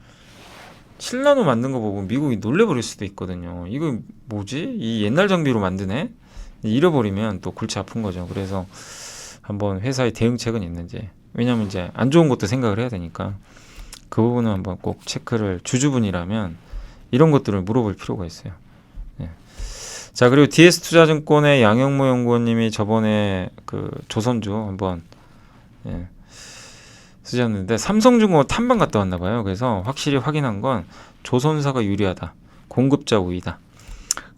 7나노 만든 거 보고 미국이 놀래버릴 수도 있거든요. 이거 뭐지? 이 옛날 장비로 만드네? 잃어버리면 또 골치 아픈 거죠. 그래서 한번 회사의 대응책은 있는지. 왜냐면 이제 안 좋은 것도 생각을 해야 되니까 그 부분은 한번 꼭 체크를 주주분이라면 이런 것들을 물어볼 필요가 있어요. 네. 자, 그리고 DS투자증권의 양영모 연구원님이 저번에 그 조선주 한번 쓰셨는데 삼성중공업 탐방 갔다 왔나 봐요. 그래서 확실히 확인한 건 조선사가 유리하다. 공급자 우위다.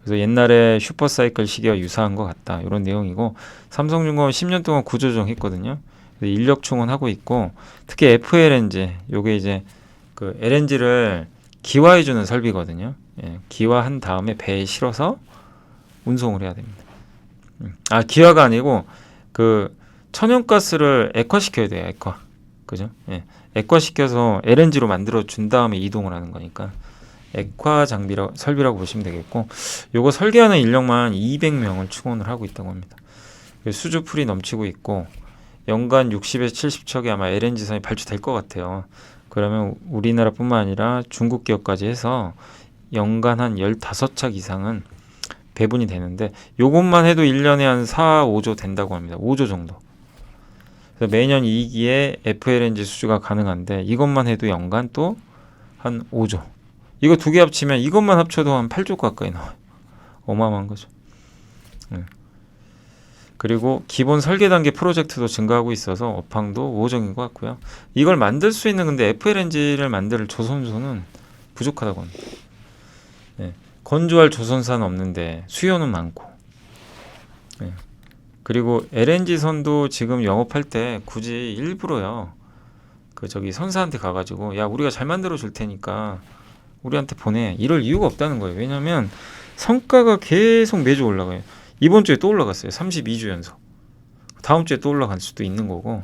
그래서 옛날에 슈퍼사이클 시기와 유사한 것 같다. 이런 내용이고 삼성중공업 10년 동안 구조조정 했거든요. 인력 충원하고 있고 특히 FLNG 요게 이제 그 LNG를 기화해주는 설비거든요. 예, 기화한 다음에 배에 실어서 운송을 해야 됩니다. 아 기화가 아니고 그 천연가스를 액화시켜야 돼요. 액화. 그죠? 예. 액화시켜서 LNG로 만들어 준 다음에 이동을 하는 거니까 액화 장비라 설비라고 보시면 되겠고 요거 설계하는 인력만 200명을 충원을 하고 있다고 합니다. 수주풀이 넘치고 있고 연간 60에서 70척이 아마 LNG선이 발주될 것 같아요. 그러면 우리나라뿐만 아니라 중국 기업까지 해서 연간 한 15척 이상은 배분이 되는데 요것만 해도 1년에 한 4, 5조 된다고 합니다. 5조 정도. 그래서 매년 2기에 FLNG 수주가 가능한데 이것만 해도 연간 또 한 5조. 이거 두 개 합치면 이것만 합쳐도 한 8조 가까이 나와요. 어마어마한 거죠. 그리고 기본 설계 단계 프로젝트도 증가하고 있어서 업황도 우호적인 것 같고요. 이걸 만들 수 있는 근데 FLNG를 만들 조선소는 부족하다고 합니다. 네. 건조할 조선사는 없는데 수요는 많고. 네. 그리고 LNG 선도 지금 영업할 때 굳이 일부러요. 그 저기 선사한테 가가지고 야 우리가 잘 만들어 줄 테니까 우리한테 보내 이럴 이유가 없다는 거예요. 왜냐하면 성과가 계속 매주 올라가요. 이번 주에 또 올라갔어요. 32주 연속. 다음 주에 또 올라갈 수도 있는 거고.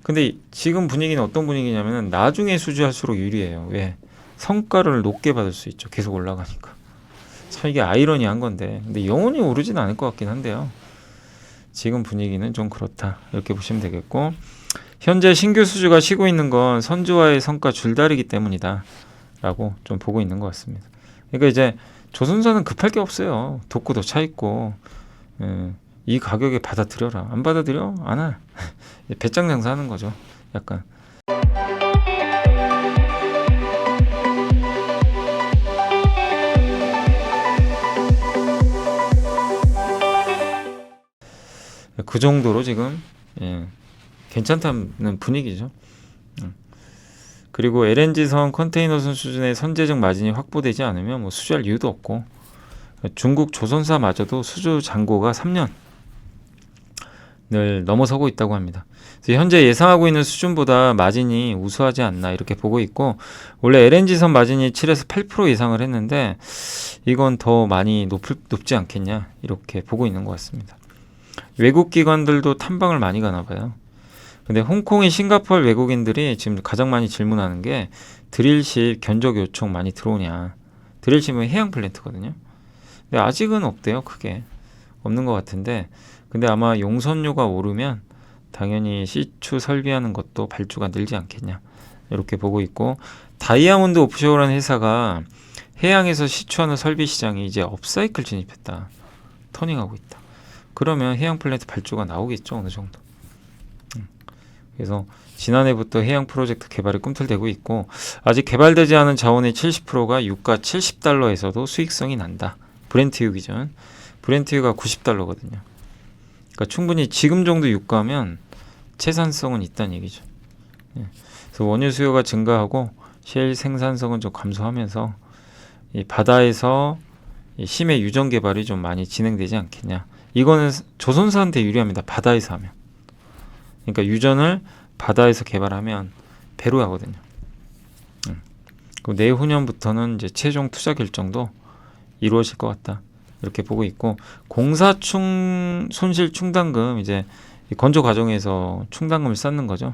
근데 지금 분위기는 어떤 분위기냐면 나중에 수주할수록 유리해요. 왜? 성과를 높게 받을 수 있죠. 계속 올라가니까. 참 이게 아이러니한 건데. 근데 영원히 오르진 않을 것 같긴 한데요. 지금 분위기는 좀 그렇다. 이렇게 보시면 되겠고. 현재 신규 수주가 쉬고 있는 건 선주와의 성과 줄다리기 때문이다. 라고 좀 보고 있는 것 같습니다. 그러니까 이제 조선사는 급할 게 없어요. 독구도 차 있고 이 가격에 받아들여라. 안 받아들여? 안 해. 배짱 장사하는 거죠. 약간. 그 정도로 지금 괜찮다는 분위기죠. 그리고 LNG선 컨테이너선 수준의 선제적 마진이 확보되지 않으면 뭐 수주할 이유도 없고 중국 조선사마저도 수주 잔고가 3년을 넘어서고 있다고 합니다. 그래서 현재 예상하고 있는 수준보다 마진이 우수하지 않나 이렇게 보고 있고 원래 LNG선 마진이 7에서 8% 예상을 했는데 이건 더 많이 높지 않겠냐 이렇게 보고 있는 것 같습니다. 외국 기관들도 탐방을 많이 가나 봐요. 근데 홍콩이 싱가포르 외국인들이 지금 가장 많이 질문하는 게 드릴십 견적 요청 많이 들어오냐. 드릴십은 해양 플랜트거든요. 근데 아직은 없대요. 크게. 없는 것 같은데 근데 아마 용선료가 오르면 당연히 시추 설비하는 것도 발주가 늘지 않겠냐. 이렇게 보고 있고 다이아몬드 오프쇼어라는 회사가 해양에서 시추하는 설비 시장이 이제 업사이클 진입했다. 터닝하고 있다. 그러면 해양 플랜트 발주가 나오겠죠. 어느 정도. 그래서 지난해부터 해양 프로젝트 개발이 꿈틀대고 있고 아직 개발되지 않은 자원의 70%가 유가 70달러에서도 수익성이 난다. 브렌트유 기준. 브렌트유가 90달러거든요. 그러니까 충분히 지금 정도 유가면 채산성은 있다는 얘기죠. 그래서 원유 수요가 증가하고 셰일 생산성은 좀 감소하면서 이 바다에서 이 심해 유전 개발이 좀 많이 진행되지 않겠냐. 이거는 조선사한테 유리합니다. 바다에서 하면. 그러니까 유전을 바다에서 개발하면 배로 하거든요. 그리고 내후년부터는 이제 최종 투자 결정도 이루어질 것 같다. 이렇게 보고 있고 공사 손실 충당금 이제 건조 과정에서 충당금을 쌓는 거죠.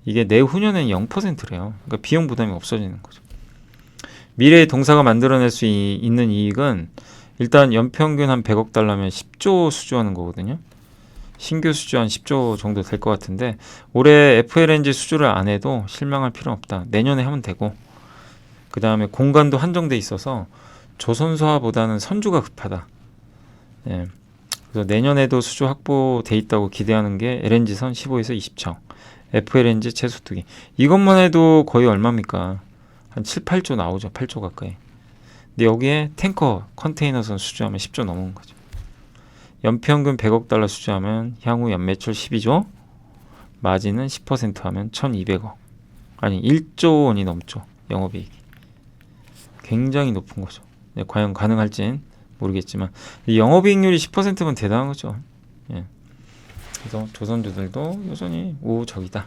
이게 내후년엔 0%래요. 그러니까 비용 부담이 없어지는 거죠. 미래의 동사가 만들어낼 수 있는 이익은 일단 연평균 한 100억 달러면 10조 수주하는 거거든요. 신규 수주 한 10조 정도 될 것 같은데 올해 FLNG 수주를 안 해도 실망할 필요는 없다. 내년에 하면 되고 그 다음에 공간도 한정돼 있어서 조선소화보다는 선주가 급하다. 예. 그래서 내년에도 수주 확보돼 있다고 기대하는 게 LNG선 15에서 20척, FLNG 최소 2기. 이것만 해도 거의 얼마입니까? 한 7, 8조 나오죠. 8조 가까이. 근데 여기에 탱커, 컨테이너선 수주하면 10조 넘은 거죠. 연평균 100억 달러 수주하면 향후 연매출 12조, 마진은 10% 하면 1200억. 아니 1조 원이 넘죠. 영업이익이 굉장히 높은 거죠. 네, 과연 가능할진 모르겠지만 이 영업이익률이 10%면 대단한 거죠. 예. 그래서 조선주들도 여전히 우호적이다.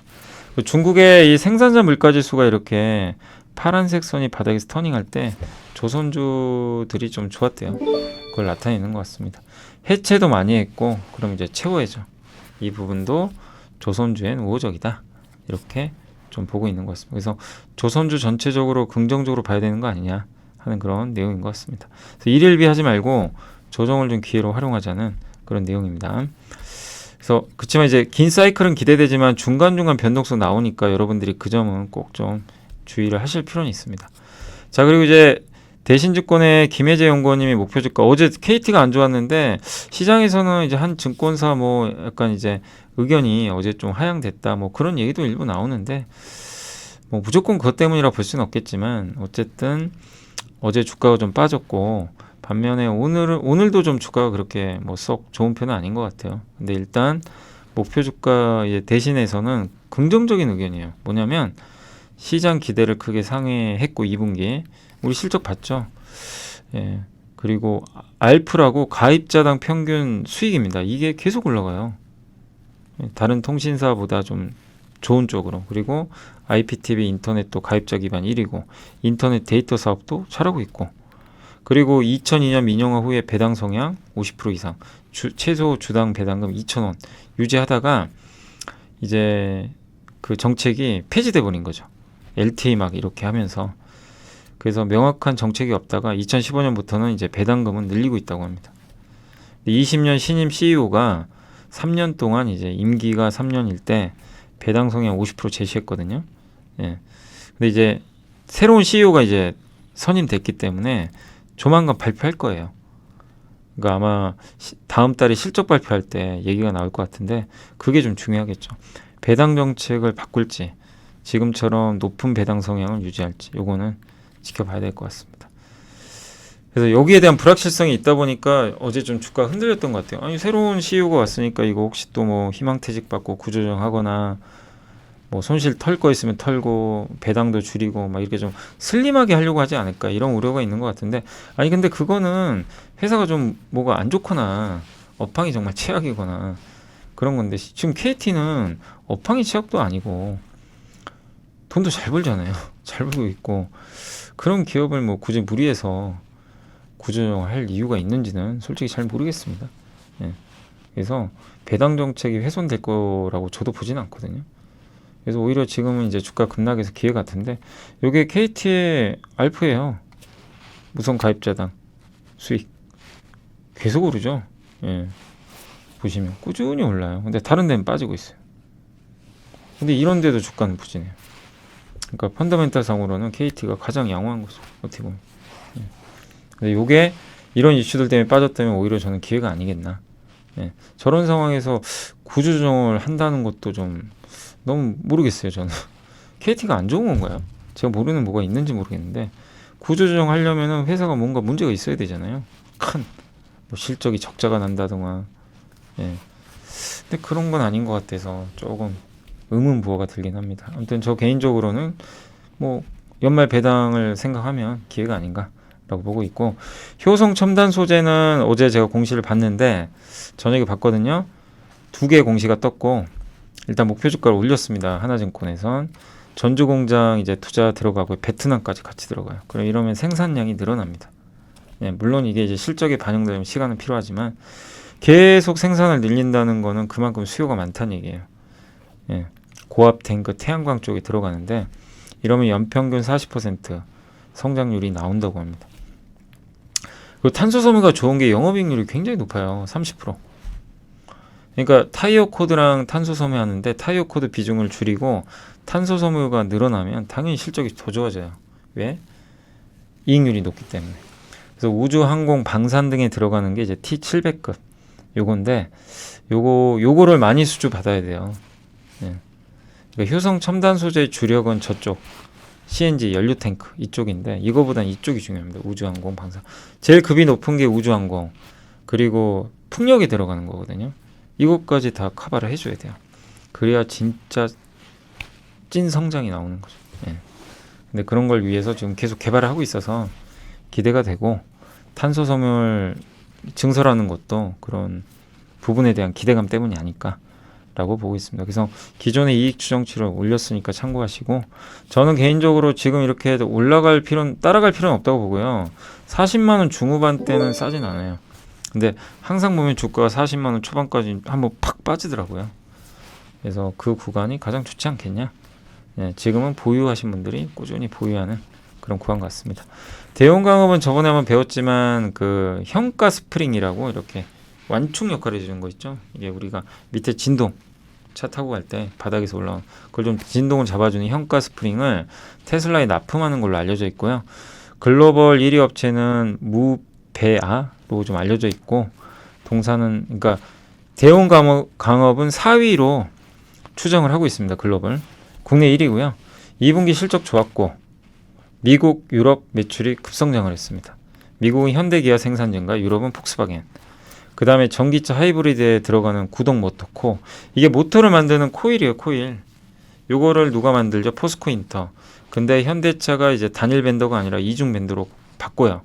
중국의 이 생산자 물가지수가 이렇게 파란색 선이 바닥에서 터닝할 때 조선주들이 좀 좋았대요. 그걸 나타내는 것 같습니다. 해체도 많이 했고 그럼 이제 최고해죠. 이 부분도 조선주엔 우호적이다. 이렇게 좀 보고 있는 것 같습니다. 그래서 조선주 전체적으로 긍정적으로 봐야 되는 거 아니냐 하는 그런 내용인 것 같습니다. 그래서 일일비 하지 말고 조정을 좀 기회로 활용하자는 그런 내용입니다. 그래서 그렇지만 이제 긴 사이클은 기대되지만 중간중간 변동성 나오니까 여러분들이 그 점은 꼭 좀 주의를 하실 필요는 있습니다. 자, 그리고 이제 대신증권의 김혜재 연구원님이 목표 주가 어제 KT가 안 좋았는데 시장에서는 이제 한 증권사 뭐 약간 이제 의견이 어제 좀 하향됐다 뭐 그런 얘기도 일부 나오는데 뭐 무조건 그것 때문이라 볼 수는 없겠지만 어쨌든 어제 주가가 좀 빠졌고 반면에 오늘도 좀 주가가 그렇게 뭐 썩 좋은 편은 아닌 것 같아요. 근데 일단 목표 주가 대신에서는 긍정적인 의견이에요. 뭐냐면 시장 기대를 크게 상회했고 2분기 우리 실적 봤죠. 예. 그리고 알프라고 가입자당 평균 수익입니다. 이게 계속 올라가요. 다른 통신사보다 좀 좋은 쪽으로. 그리고 IPTV 인터넷도 가입자 기반 1위고 인터넷 데이터 사업도 잘하고 있고 그리고 2002년 민영화 후에 배당 성향 50% 이상 최소 주당 배당금 2,000원 유지하다가 이제 그 정책이 폐지돼 버린 거죠. LTA 막 이렇게 하면서 그래서 명확한 정책이 없다가 2015년부터는 이제 배당금은 늘리고 있다고 합니다. 20년 신임 CEO가 3년 동안 이제 임기가 3년일 때 배당 성향 50% 제시했거든요. 예. 근데 이제 새로운 CEO가 이제 선임됐기 때문에 조만간 발표할 거예요. 그러니까 아마 다음 달에 실적 발표할 때 얘기가 나올 것 같은데 그게 좀 중요하겠죠. 배당 정책을 바꿀지 지금처럼 높은 배당 성향을 유지할지 요거는 지켜봐야 될 것 같습니다. 그래서 여기에 대한 불확실성이 있다 보니까 어제 좀 주가가 흔들렸던 것 같아요. 아니 새로운 CEO가 왔으니까 이거 혹시 또 뭐 희망퇴직 받고 구조조정하거나 뭐 손실 털 거 있으면 털고 배당도 줄이고 막 이렇게 좀 슬림하게 하려고 하지 않을까 이런 우려가 있는 것 같은데 아니 근데 그거는 회사가 좀 뭐가 안 좋거나 업황이 정말 최악이거나 그런 건데 지금 KT는 업황이 최악도 아니고 돈도 잘 벌잖아요. 잘 벌고 있고 그런 기업을 뭐 굳이 무리해서 구조조정할 이유가 있는지는 솔직히 잘 모르겠습니다. 예. 그래서 배당 정책이 훼손될 거라고 저도 보진 않거든요. 그래서 오히려 지금은 이제 주가 급락해서 기회 같은데 이게 KT의 알프예요. 무선 가입자당 수익 계속 오르죠. 예. 보시면 꾸준히 올라요. 근데 다른 데는 빠지고 있어요. 근데 이런 데도 주가는 부진해요. 그러니까 펀더멘탈 상으로는 KT가 가장 양호한 거죠. 어떻게 보면. 예. 근데 요게 이런 이슈들 때문에 빠졌다면 오히려 저는 기회가 아니겠나. 예. 저런 상황에서 구조조정을 한다는 것도 좀 너무 모르겠어요. 저는 KT가 안 좋은 건가요? 제가 모르는 뭐가 있는지 모르겠는데 구조조정 하려면은 회사가 뭔가 문제가 있어야 되잖아요. 큰 뭐 실적이 적자가 난다든가. 예. 근데 그런 건 아닌 것 같아서 조금 의문부호가 들긴 합니다. 아무튼 저 개인적으로는 뭐 연말 배당을 생각하면 기회가 아닌가라고 보고 있고 효성 첨단 소재는 어제 제가 공시를 봤는데 저녁에 봤거든요. 2개 공시가 떴고 일단 목표 주가를 올렸습니다. 하나증권에선 전주 공장 이제 투자 들어가고 베트남까지 같이 들어가요. 그럼 이러면 생산량이 늘어납니다. 예, 물론 이게 이제 실적에 반영되면 시간은 필요하지만 계속 생산을 늘린다는 거는 그만큼 수요가 많다는 얘기예요. 예, 고압 탱크 태양광 쪽에 들어가는데 이러면 연평균 40% 성장률이 나온다고 합니다. 그리고 탄소 섬유가 좋은 게 영업이익률이 굉장히 높아요. 30%. 그러니까 타이어 코드랑 탄소 섬유 하는데 타이어 코드 비중을 줄이고 탄소 섬유가 늘어나면 당연히 실적이 더 좋아져요. 왜? 이익률이 높기 때문에. 그래서 우주, 항공, 방산 등에 들어가는 게 이제 T700급 요건데 요거를 많이 수주 받아야 돼요. 예. 그러니까 효성 첨단 소재의 주력은 저쪽 CNG 연료 탱크 이쪽인데 이거보단 이쪽이 중요합니다. 우주, 항공, 방산. 제일 급이 높은 게 우주, 항공 그리고 풍력에 들어가는 거거든요. 이것까지 다 커버를 해줘야 돼요. 그래야 진짜 찐 성장이 나오는 거죠. 예. 근데 그런 걸 위해서 지금 계속 개발을 하고 있어서 기대가 되고, 탄소 섬유를 증설하는 것도 그런 부분에 대한 기대감 때문이 아닐까라고 보고 있습니다. 그래서 기존의 이익 추정치를 올렸으니까 참고하시고, 저는 개인적으로 지금 이렇게 따라갈 필요는 없다고 보고요. 40만 원 중후반대는 싸진 않아요. 근데 항상 보면 주가가 40만 원 초반까지 한번 팍 빠지더라고요. 그래서 그 구간이 가장 좋지 않겠냐. 예, 지금은 보유하신 분들이 꾸준히 보유하는 그런 구간 같습니다. 대형강업은 저번에 한번 배웠지만 그 현가 스프링이라고 이렇게 완충 역할을 해주는 거 있죠. 이게 우리가 밑에 진동 차 타고 갈 때 바닥에서 올라온 그걸 좀 진동을 잡아주는 현가 스프링을 테슬라에 납품하는 걸로 알려져 있고요. 글로벌 1위 업체는 무베아로 좀 알려져 있고, 동사는 그러니까 대형강업은 4위로 추정을 하고 있습니다. 글로벌 국내 1위고요. 2분기 실적 좋았고 미국, 유럽 매출이 급성장을 했습니다. 미국은 현대 기아 생산 증가, 유럽은 폭스바겐. 그 다음에 전기차 하이브리드에 들어가는 구동 모터코. 이게 모터를 만드는 코일이에요, 코일. 요거를 누가 만들죠? 포스코 인터. 근데 현대차가 이제 단일 벤더가 아니라 이중 벤더로 바꿔요.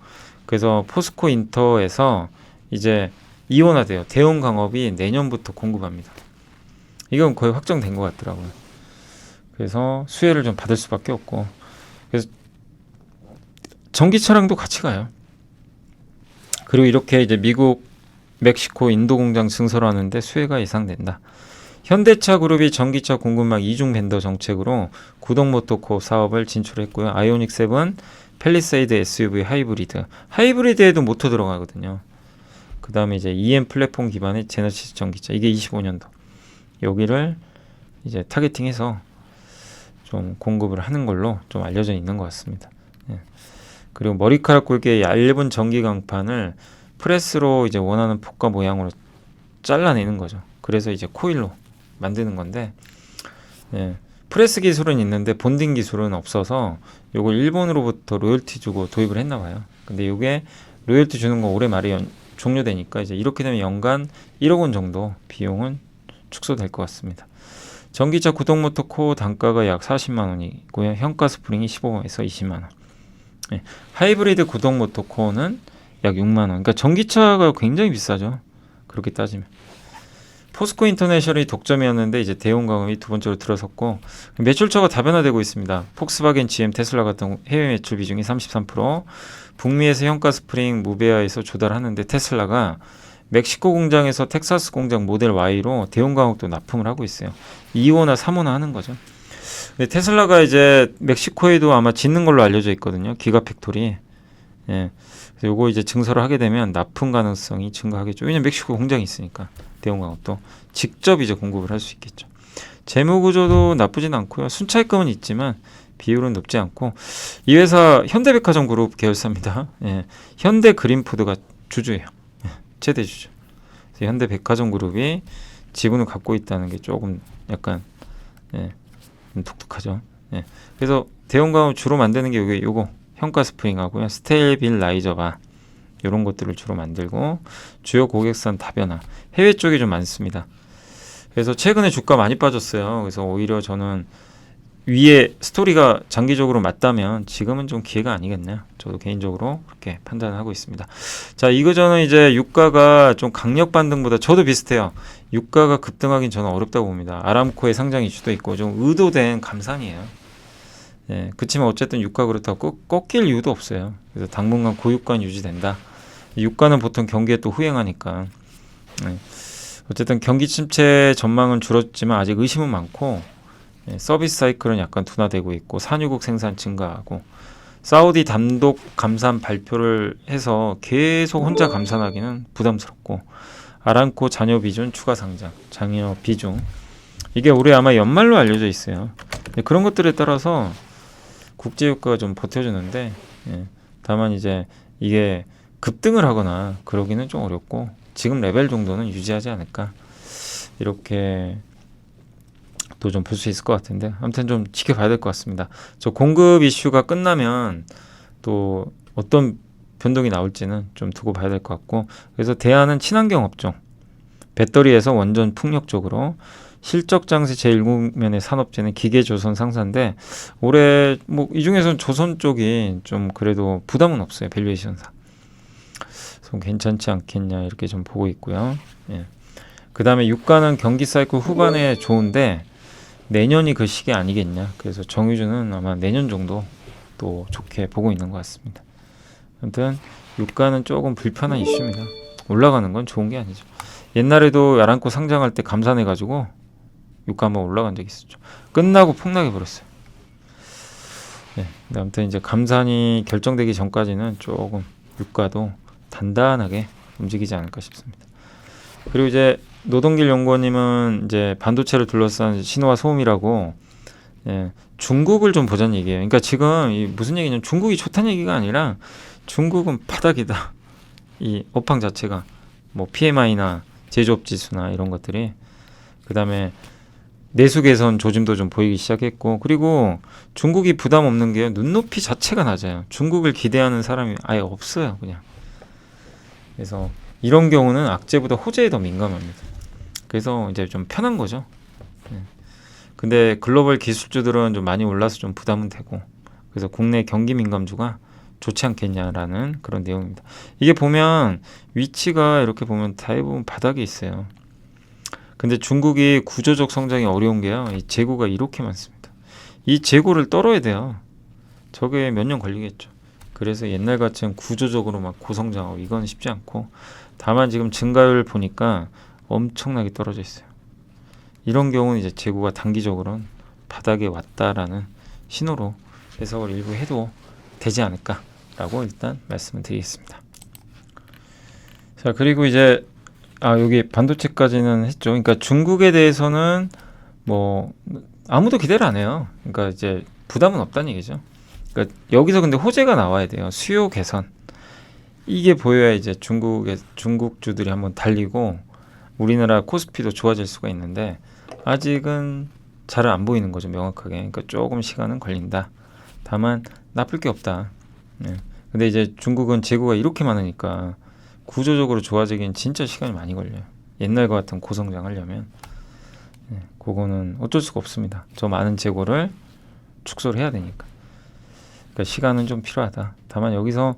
그래서 포스코 인터에서 이제 이원화돼요. 대형강업이 내년부터 공급합니다. 이건 거의 확정된 것 같더라고요. 그래서 수혜를 좀 받을 수밖에 없고, 그래서 전기차랑도 같이 가요. 그리고 이렇게 이제 미국, 멕시코, 인도 공장 증설하는데 수혜가 예상된다. 현대차 그룹이 전기차 공급망 이중 벤더 정책으로 구동 모터코 사업을 진출했고요. 아이오닉 7, 팰리세이드 SUV 하이브리드. 하이브리드에도 모터 들어가거든요. 그 다음에 이제 EM 플랫폼 기반의 제너시스 전기차. 이게 25년도. 여기를 이제 타겟팅해서 좀 공급을 하는 걸로 좀 알려져 있는 것 같습니다. 예. 그리고 머리카락 굵기의 얇은 전기 강판을 프레스로 이제 원하는 폭과 모양으로 잘라내는 거죠. 그래서 이제 코일로 만드는 건데, 예. 프레스 기술은 있는데 본딩 기술은 없어서 요걸 일본으로부터 로열티 주고 도입을 했나 봐요. 근데 요게 로열티 주는 거 올해 말에 종료되니까 이제 이렇게 되면 연간 1억 원 정도 비용은 축소될 것 같습니다. 전기차 구동 모터 코어 단가가 약 40만 원이고요. 현가 스프링이 15에서 20만 원. 예. 하이브리드 구동 모터 코어는 약 6만 원. 그러니까 전기차가 굉장히 비싸죠. 그렇게 따지면. 포스코 인터내셔널이 독점이었는데 이제 대형강업이 두 번째로 들어섰고, 매출처가 다변화되고 있습니다. 폭스바겐, GM, 테슬라 같은 해외 매출 비중이 33%, 북미에서 현가 스프링, 무베아에서 조달하는데 테슬라가 멕시코 공장에서 텍사스 공장 모델 Y로 대형강업도 납품을 하고 있어요. 2호나 3호나 하는 거죠. 근데 테슬라가 이제 멕시코에도 아마 짓는 걸로 알려져 있거든요. 기가팩토리. 예. 그래서 요거 이제 증설을 하게 되면 납품 가능성이 증가하겠죠. 왜냐면 멕시코 공장이 있으니까 대형강업도 직접 이제 공급을 할 수 있겠죠. 재무 구조도 나쁘진 않고요. 순차익금은 있지만 비율은 높지 않고, 이 회사 현대백화점 그룹 계열사입니다. 예. 현대 그린푸드가 주주예요. 예. 최대 주주. 그래서 현대백화점 그룹이 지분을 갖고 있다는 게 조금 약간 독특하죠. 예. 그래서 대형강업 주로 만드는 게 요거 현가 스프링하고요. 스테빌라이저바 이런 것들을 주로 만들고, 주요 고객선 다변화. 해외 쪽이 좀 많습니다. 그래서 최근에 주가 많이 빠졌어요. 그래서 오히려 저는 위에 스토리가 장기적으로 맞다면 지금은 좀 기회가 아니겠네요. 저도 개인적으로 그렇게 판단을 하고 있습니다. 자, 이거저는 이제 유가가 좀 강력 반등보다, 저도 비슷해요. 유가가 급등하긴 저는 어렵다고 봅니다. 아람코의 상장 이슈도 있고 좀 의도된 감산이에요. 예, 그렇지만 어쨌든 유가 그렇다고 꺾일 이유도 없어요. 그래서 당분간 고유가는 유지된다. 유가는 보통 경기에 또 후행하니까. 예, 어쨌든 경기 침체 전망은 줄었지만 아직 의심은 많고, 예, 서비스 사이클은 약간 둔화되고 있고, 산유국 생산 증가하고, 사우디 단독 감산 발표를 해서 계속 혼자 감산하기는 부담스럽고, 아람코 잔여 비중 추가 상장, 잔여 비중, 이게 올해 아마 연말로 알려져 있어요. 그런 것들에 따라서 국제유가가 좀 버텨주는데, 예, 다만 이제 이게 급등을 하거나 그러기는 좀 어렵고, 지금 레벨 정도는 유지하지 않을까, 이렇게 또 좀 볼 수 있을 것 같은데, 아무튼 좀 지켜봐야 될 것 같습니다. 저 공급 이슈가 끝나면 또 어떤 변동이 나올지는 좀 두고 봐야 될 것 같고, 그래서 대안은 친환경 업종, 배터리에서 원전 풍력 쪽으로, 실적 장세 제1국면의 산업재는 기계조선 상사인데 올해 뭐 이 중에서는 조선 쪽이 좀 그래도 부담은 없어요. 밸류에이션상. 좀 괜찮지 않겠냐 이렇게 좀 보고 있고요. 예. 그 다음에 유가는 경기 사이클 후반에 좋은데 내년이 그 시기 아니겠냐. 그래서 정유주는 아마 내년 정도 또 좋게 보고 있는 것 같습니다. 아무튼 유가는 조금 불편한 이슈입니다. 올라가는 건 좋은 게 아니죠. 옛날에도 야랑코 상장할 때 감산해가지고 유가 한번 올라간 적이 있었죠. 끝나고 폭락해 버렸어요. 네, 아무튼 이제 감산이 결정되기 전까지는 조금 유가도 단단하게 움직이지 않을까 싶습니다. 그리고 이제 노동길 연구원님은 이제 반도체를 둘러싼 신호와 소음이라고 예, 중국을 좀 보자는 얘기예요. 그러니까 지금 이 무슨 얘기냐면 중국이 좋다는 얘기가 아니라 중국은 바닥이다. 이 업황 자체가 뭐 PMI나 제조업 지수나 이런 것들이 그 다음에 내수 개선 조짐도 좀 보이기 시작했고 그리고 중국이 부담 없는 게 눈높이 자체가 낮아요. 중국을 기대하는 사람이 아예 없어요. 그냥. 그래서 이런 경우는 악재보다 호재에 더 민감합니다. 그래서 이제 좀 편한 거죠. 근데 글로벌 기술주들은 좀 많이 올라서 좀 부담은 되고 그래서 국내 경기 민감주가 좋지 않겠냐라는 그런 내용입니다. 이게 보면 위치가 이렇게 보면 대부분 바닥에 있어요. 근데 중국이 구조적 성장이 어려운 게요. 이 재고가 이렇게 많습니다. 이 재고를 떨어야 돼요. 저게 몇 년 걸리겠죠. 그래서 옛날 같은 구조적으로 막 고성장하고 이건 쉽지 않고 다만 지금 증가율 보니까 엄청나게 떨어져 있어요. 이런 경우는 이제 재고가 단기적으로는 바닥에 왔다라는 신호로 해석을 일부 해도 되지 않을까라고 일단 말씀을 드리겠습니다. 자, 그리고 이제 여기 반도체까지는 했죠. 그러니까 중국에 대해서는 뭐 아무도 기대를 안 해요. 그러니까 이제 부담은 없다는 얘기죠. 그러니까 여기서 근데 호재가 나와야 돼요. 수요 개선. 이게 보여야 이제 중국주들이 한번 달리고 우리나라 코스피도 좋아질 수가 있는데 아직은 잘 안 보이는 거죠. 명확하게. 그러니까 조금 시간은 걸린다. 다만 나쁠 게 없다. 네. 근데 이제 중국은 재고가 이렇게 많으니까 구조적으로 좋아지긴 진짜 시간이 많이 걸려요. 옛날과 같은 고성장 하려면 그거는 어쩔 수가 없습니다. 저 많은 재고를 축소를 해야 되니까. 그러니까 시간은 좀 필요하다. 다만 여기서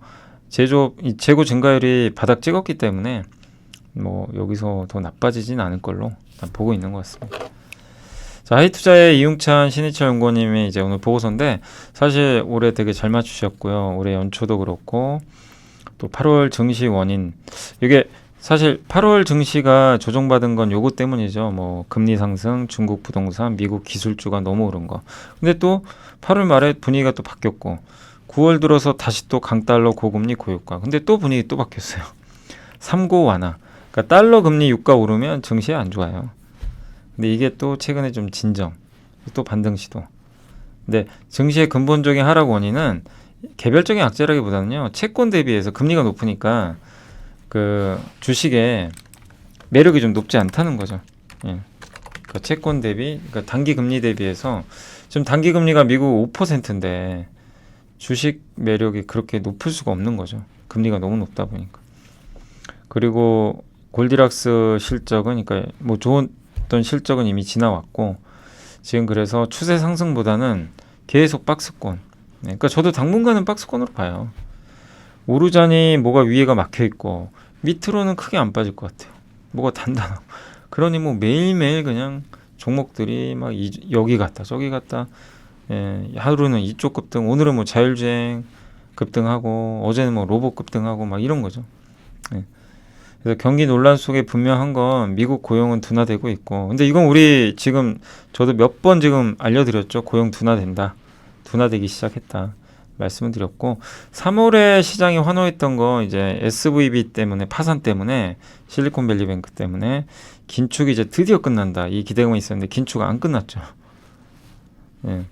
이 재고 증가율이 바닥 찍었기 때문에 뭐 여기서 더 나빠지진 않을 걸로 일단 보고 있는 것 같습니다. 자, 하이투자의 이웅찬 신희철 연구원님이 이제 오늘 보고서인데 사실 올해 되게 잘 맞추셨고요. 올해 연초도 그렇고 또 8월 증시 원인 이게 사실 8월 증시가 조정받은 건 요거 때문이죠. 뭐 금리 상승, 중국 부동산, 미국 기술주가 너무 오른 거. 근데 또 8월 말에 분위기가 또 바뀌었고 9월 들어서 다시 또 강달러 고금리 고유가. 근데 또 분위기 또 바뀌었어요. 3고 완화. 그러니까 달러 금리 유가 오르면 증시에 안 좋아요. 근데 이게 또 최근에 좀 진정, 또 반등 시도. 근데 증시의 근본적인 하락 원인은 개별적인 악재라기보다는요, 채권 대비해서 금리가 높으니까 그 주식의 매력이 좀 높지 않다는 거죠. 예. 그러니까 채권 대비, 그러니까 단기 금리 대비해서 지금 단기 금리가 미국 5%인데 주식 매력이 그렇게 높을 수가 없는 거죠. 금리가 너무 높다 보니까. 그리고 골디락스 실적은, 그러니까 뭐 좋았던 실적은 이미 지나왔고 지금 그래서 추세 상승보다는 계속 박스권. 그러니까 저도 당분간은 박스권으로 봐요. 오르자니 뭐가 위에가 막혀 있고 밑으로는 크게 안 빠질 것 같아요. 뭐가 단단하고. 그러니 뭐 매일매일 그냥 종목들이 막 여기 갔다 저기 갔다. 예, 하루는 이쪽 급등, 오늘은 뭐 자율주행 급등하고 어제는 뭐 로봇 급등하고 막 이런 거죠. 예. 그래서 경기 논란 속에 분명한 건 미국 고용은 둔화되고 있고, 근데 이건 우리 지금 저도 몇 번 지금 알려드렸죠. 고용 둔화된다, 둔화되기 시작했다 말씀을 드렸고, 3월에 시장이 환호했던 거 이제 SVB 때문에, 파산 때문에, 실리콘밸리뱅크 때문에 긴축이 이제 드디어 끝난다 이 기대감이 있었는데 긴축가 안 끝났죠. 예.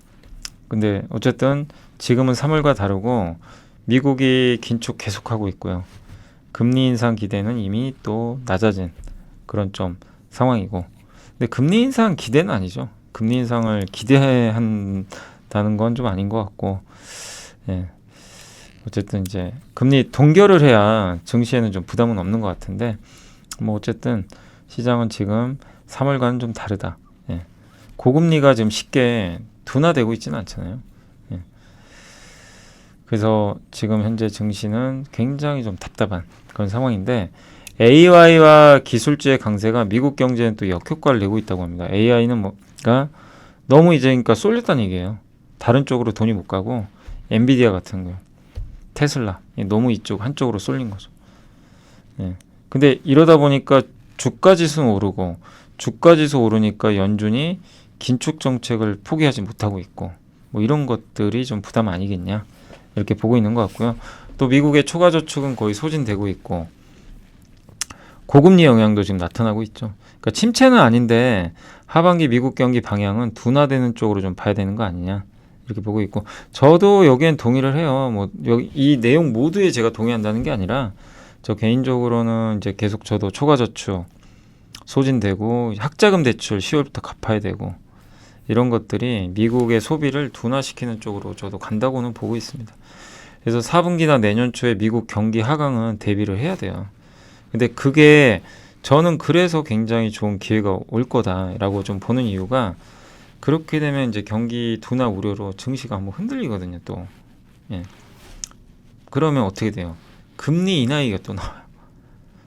근데 어쨌든 지금은 3월과 다르고 미국이 긴축 계속하고 있고요. 금리 인상 기대는 이미 또 낮아진 그런 좀 상황이고, 근데 금리 인상 기대는 아니죠. 금리 인상을 기대한다는 건 좀 아닌 것 같고, 예. 어쨌든 이제 금리 동결을 해야 증시에는 좀 부담은 없는 것 같은데, 뭐 어쨌든 시장은 지금 3월과는 좀 다르다. 예. 고금리가 지금 쉽게 둔화되고 있지는 않잖아요. 예. 그래서 지금 현재 증시는 굉장히 좀 답답한 그런 상황인데 AI와 기술주의 강세가 미국 경제는 또 역효과를 내고 있다고 합니다. AI는 뭐가 너무 이제 그러니까 쏠렸다는 얘기예요. 다른 쪽으로 돈이 못 가고 엔비디아 같은 거요. 테슬라 너무 이쪽 한쪽으로 쏠린 거죠. 예. 근데 이러다 보니까 주가 지수는 오르고 주가 지수 오르니까 연준이 긴축 정책을 포기하지 못하고 있고 뭐 이런 것들이 좀 부담 아니겠냐 이렇게 보고 있는 것 같고요. 또 미국의 초과 저축은 거의 소진되고 있고 고금리 영향도 지금 나타나고 있죠. 그러니까 침체는 아닌데 하반기 미국 경기 방향은 둔화되는 쪽으로 좀 봐야 되는 거 아니냐 이렇게 보고 있고 저도 여기엔 동의를 해요. 뭐 여기 이 내용 모두에 제가 동의한다는 게 아니라 저 개인적으로는 이제 계속 저도 초과 저축 소진되고 학자금 대출 10월부터 갚아야 되고 이런 것들이 미국의 소비를 둔화시키는 쪽으로 저도 간다고는 보고 있습니다. 그래서 4분기나 내년 초에 미국 경기 하강은 대비를 해야 돼요. 근데 그게 저는 그래서 굉장히 좋은 기회가 올 거다라고 좀 보는 이유가 그렇게 되면 이제 경기 둔화 우려로 증시가 한번 흔들리거든요, 또. 예. 그러면 어떻게 돼요? 금리 인하위가 또 나와요.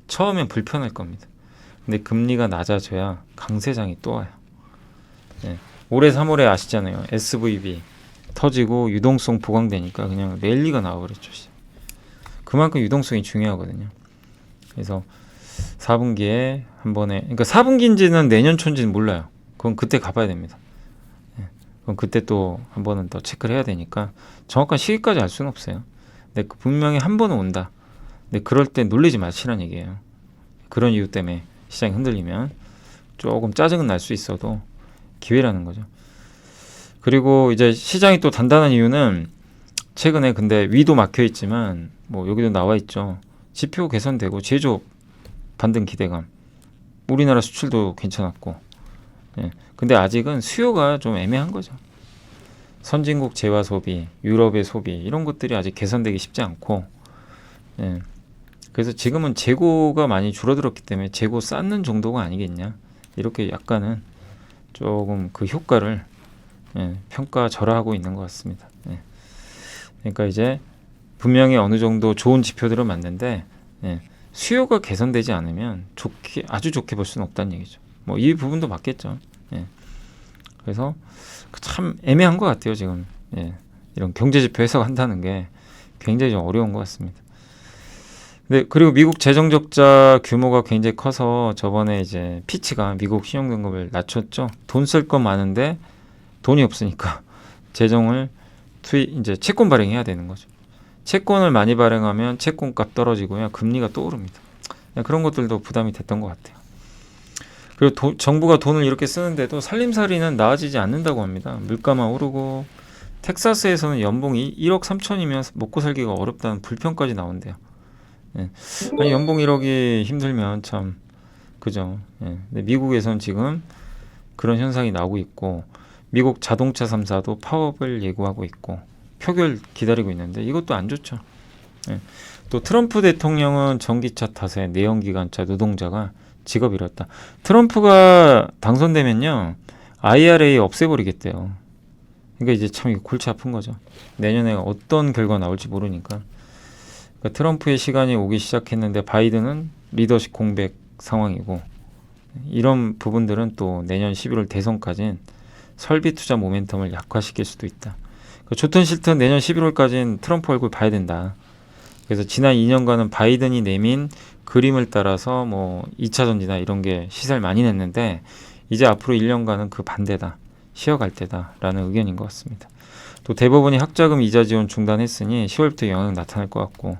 처음엔 불편할 겁니다. 근데 금리가 낮아져야 강세장이 또 와요. 예. 올해 3월에 아시잖아요. SVB 터지고 유동성 보강되니까 그냥 랠리가 나와버렸죠. 그만큼 유동성이 중요하거든요. 그래서 4분기에 한 번에 그러니까 4분기인지는 내년 초인지는 몰라요. 그건 그때 가봐야 됩니다. 예. 그럼 그때 또 한 번은 더 체크를 해야 되니까 정확한 시기까지 알 수는 없어요. 근데 분명히 한 번은 온다. 근데 그럴 때 놀리지 마시라는 얘기예요. 그런 이유 때문에 시장이 흔들리면 조금 짜증은 날 수 있어도 기회라는 거죠. 그리고 이제 시장이 또 단단한 이유는 최근에 근데 위도 막혀 있지만 뭐 여기도 나와 있죠. 지표 개선되고 제조업 반등 기대감. 우리나라 수출도 괜찮았고. 예. 근데 아직은 수요가 좀 애매한 거죠. 선진국 재화 소비, 유럽의 소비 이런 것들이 아직 개선되기 쉽지 않고. 예. 그래서 지금은 재고가 많이 줄어들었기 때문에 재고 쌓는 정도가 아니겠냐. 이렇게 약간은 조금 그 효과를 평가절하하고 있는 것 같습니다. 예. 그러니까 이제 분명히 어느 정도 좋은 지표들은 맞는데 수요가 개선되지 않으면 아주 좋게 볼 수는 없다는 얘기죠. 뭐 이 부분도 맞겠죠. 예. 그래서 참 애매한 것 같아요 지금. 예. 이런 경제 지표 해석한다는 게 굉장히 좀 어려운 것 같습니다. 네, 그리고 미국 재정 적자 규모가 굉장히 커서 저번에 이제 피치가 미국 신용등급을 낮췄죠. 돈 쓸 건 많은데 돈이 없으니까 재정을 이제 채권 발행해야 되는 거죠. 채권을 많이 발행하면 채권값 떨어지고요. 금리가 또 오릅니다. 그런 것들도 부담이 됐던 것 같아요. 그리고 정부가 돈을 이렇게 쓰는데도 살림살이는 나아지지 않는다고 합니다. 물가만 오르고 텍사스에서는 연봉이 1억 3천이면 먹고 살기가 어렵다는 불평까지 나온대요. 예. 아니 연봉 1억이 힘들면 참 그죠. 예. 근데 미국에선 지금 그런 현상이 나오고 있고 미국 자동차 3사도 파업을 예고하고 있고 표결 기다리고 있는데 이것도 안 좋죠. 예. 또 트럼프 대통령은 전기차 탓에 내연기관차 노동자가 직업 잃었다. 트럼프가 당선되면요 IRA 없애버리겠대요. 그러니까 이제 참 이거 골치 아픈 거죠. 내년에 어떤 결과 나올지 모르니까. 그러니까 트럼프의 시간이 오기 시작했는데 바이든은 리더십 공백 상황이고 이런 부분들은 또 내년 11월 대선까지는 설비 투자 모멘텀을 약화시킬 수도 있다. 그러니까 좋든 싫든 내년 11월까지는 트럼프 얼굴 봐야 된다. 그래서 지난 2년간은 바이든이 내민 그림을 따라서 뭐 2차 전지나 이런 게 시세를 많이 냈는데 이제 앞으로 1년간은 그 반대다. 쉬어갈 때다라는 의견인 것 같습니다. 또 대법원이 학자금 이자 지원 중단했으니 10월부터 영향 나타날 것 같고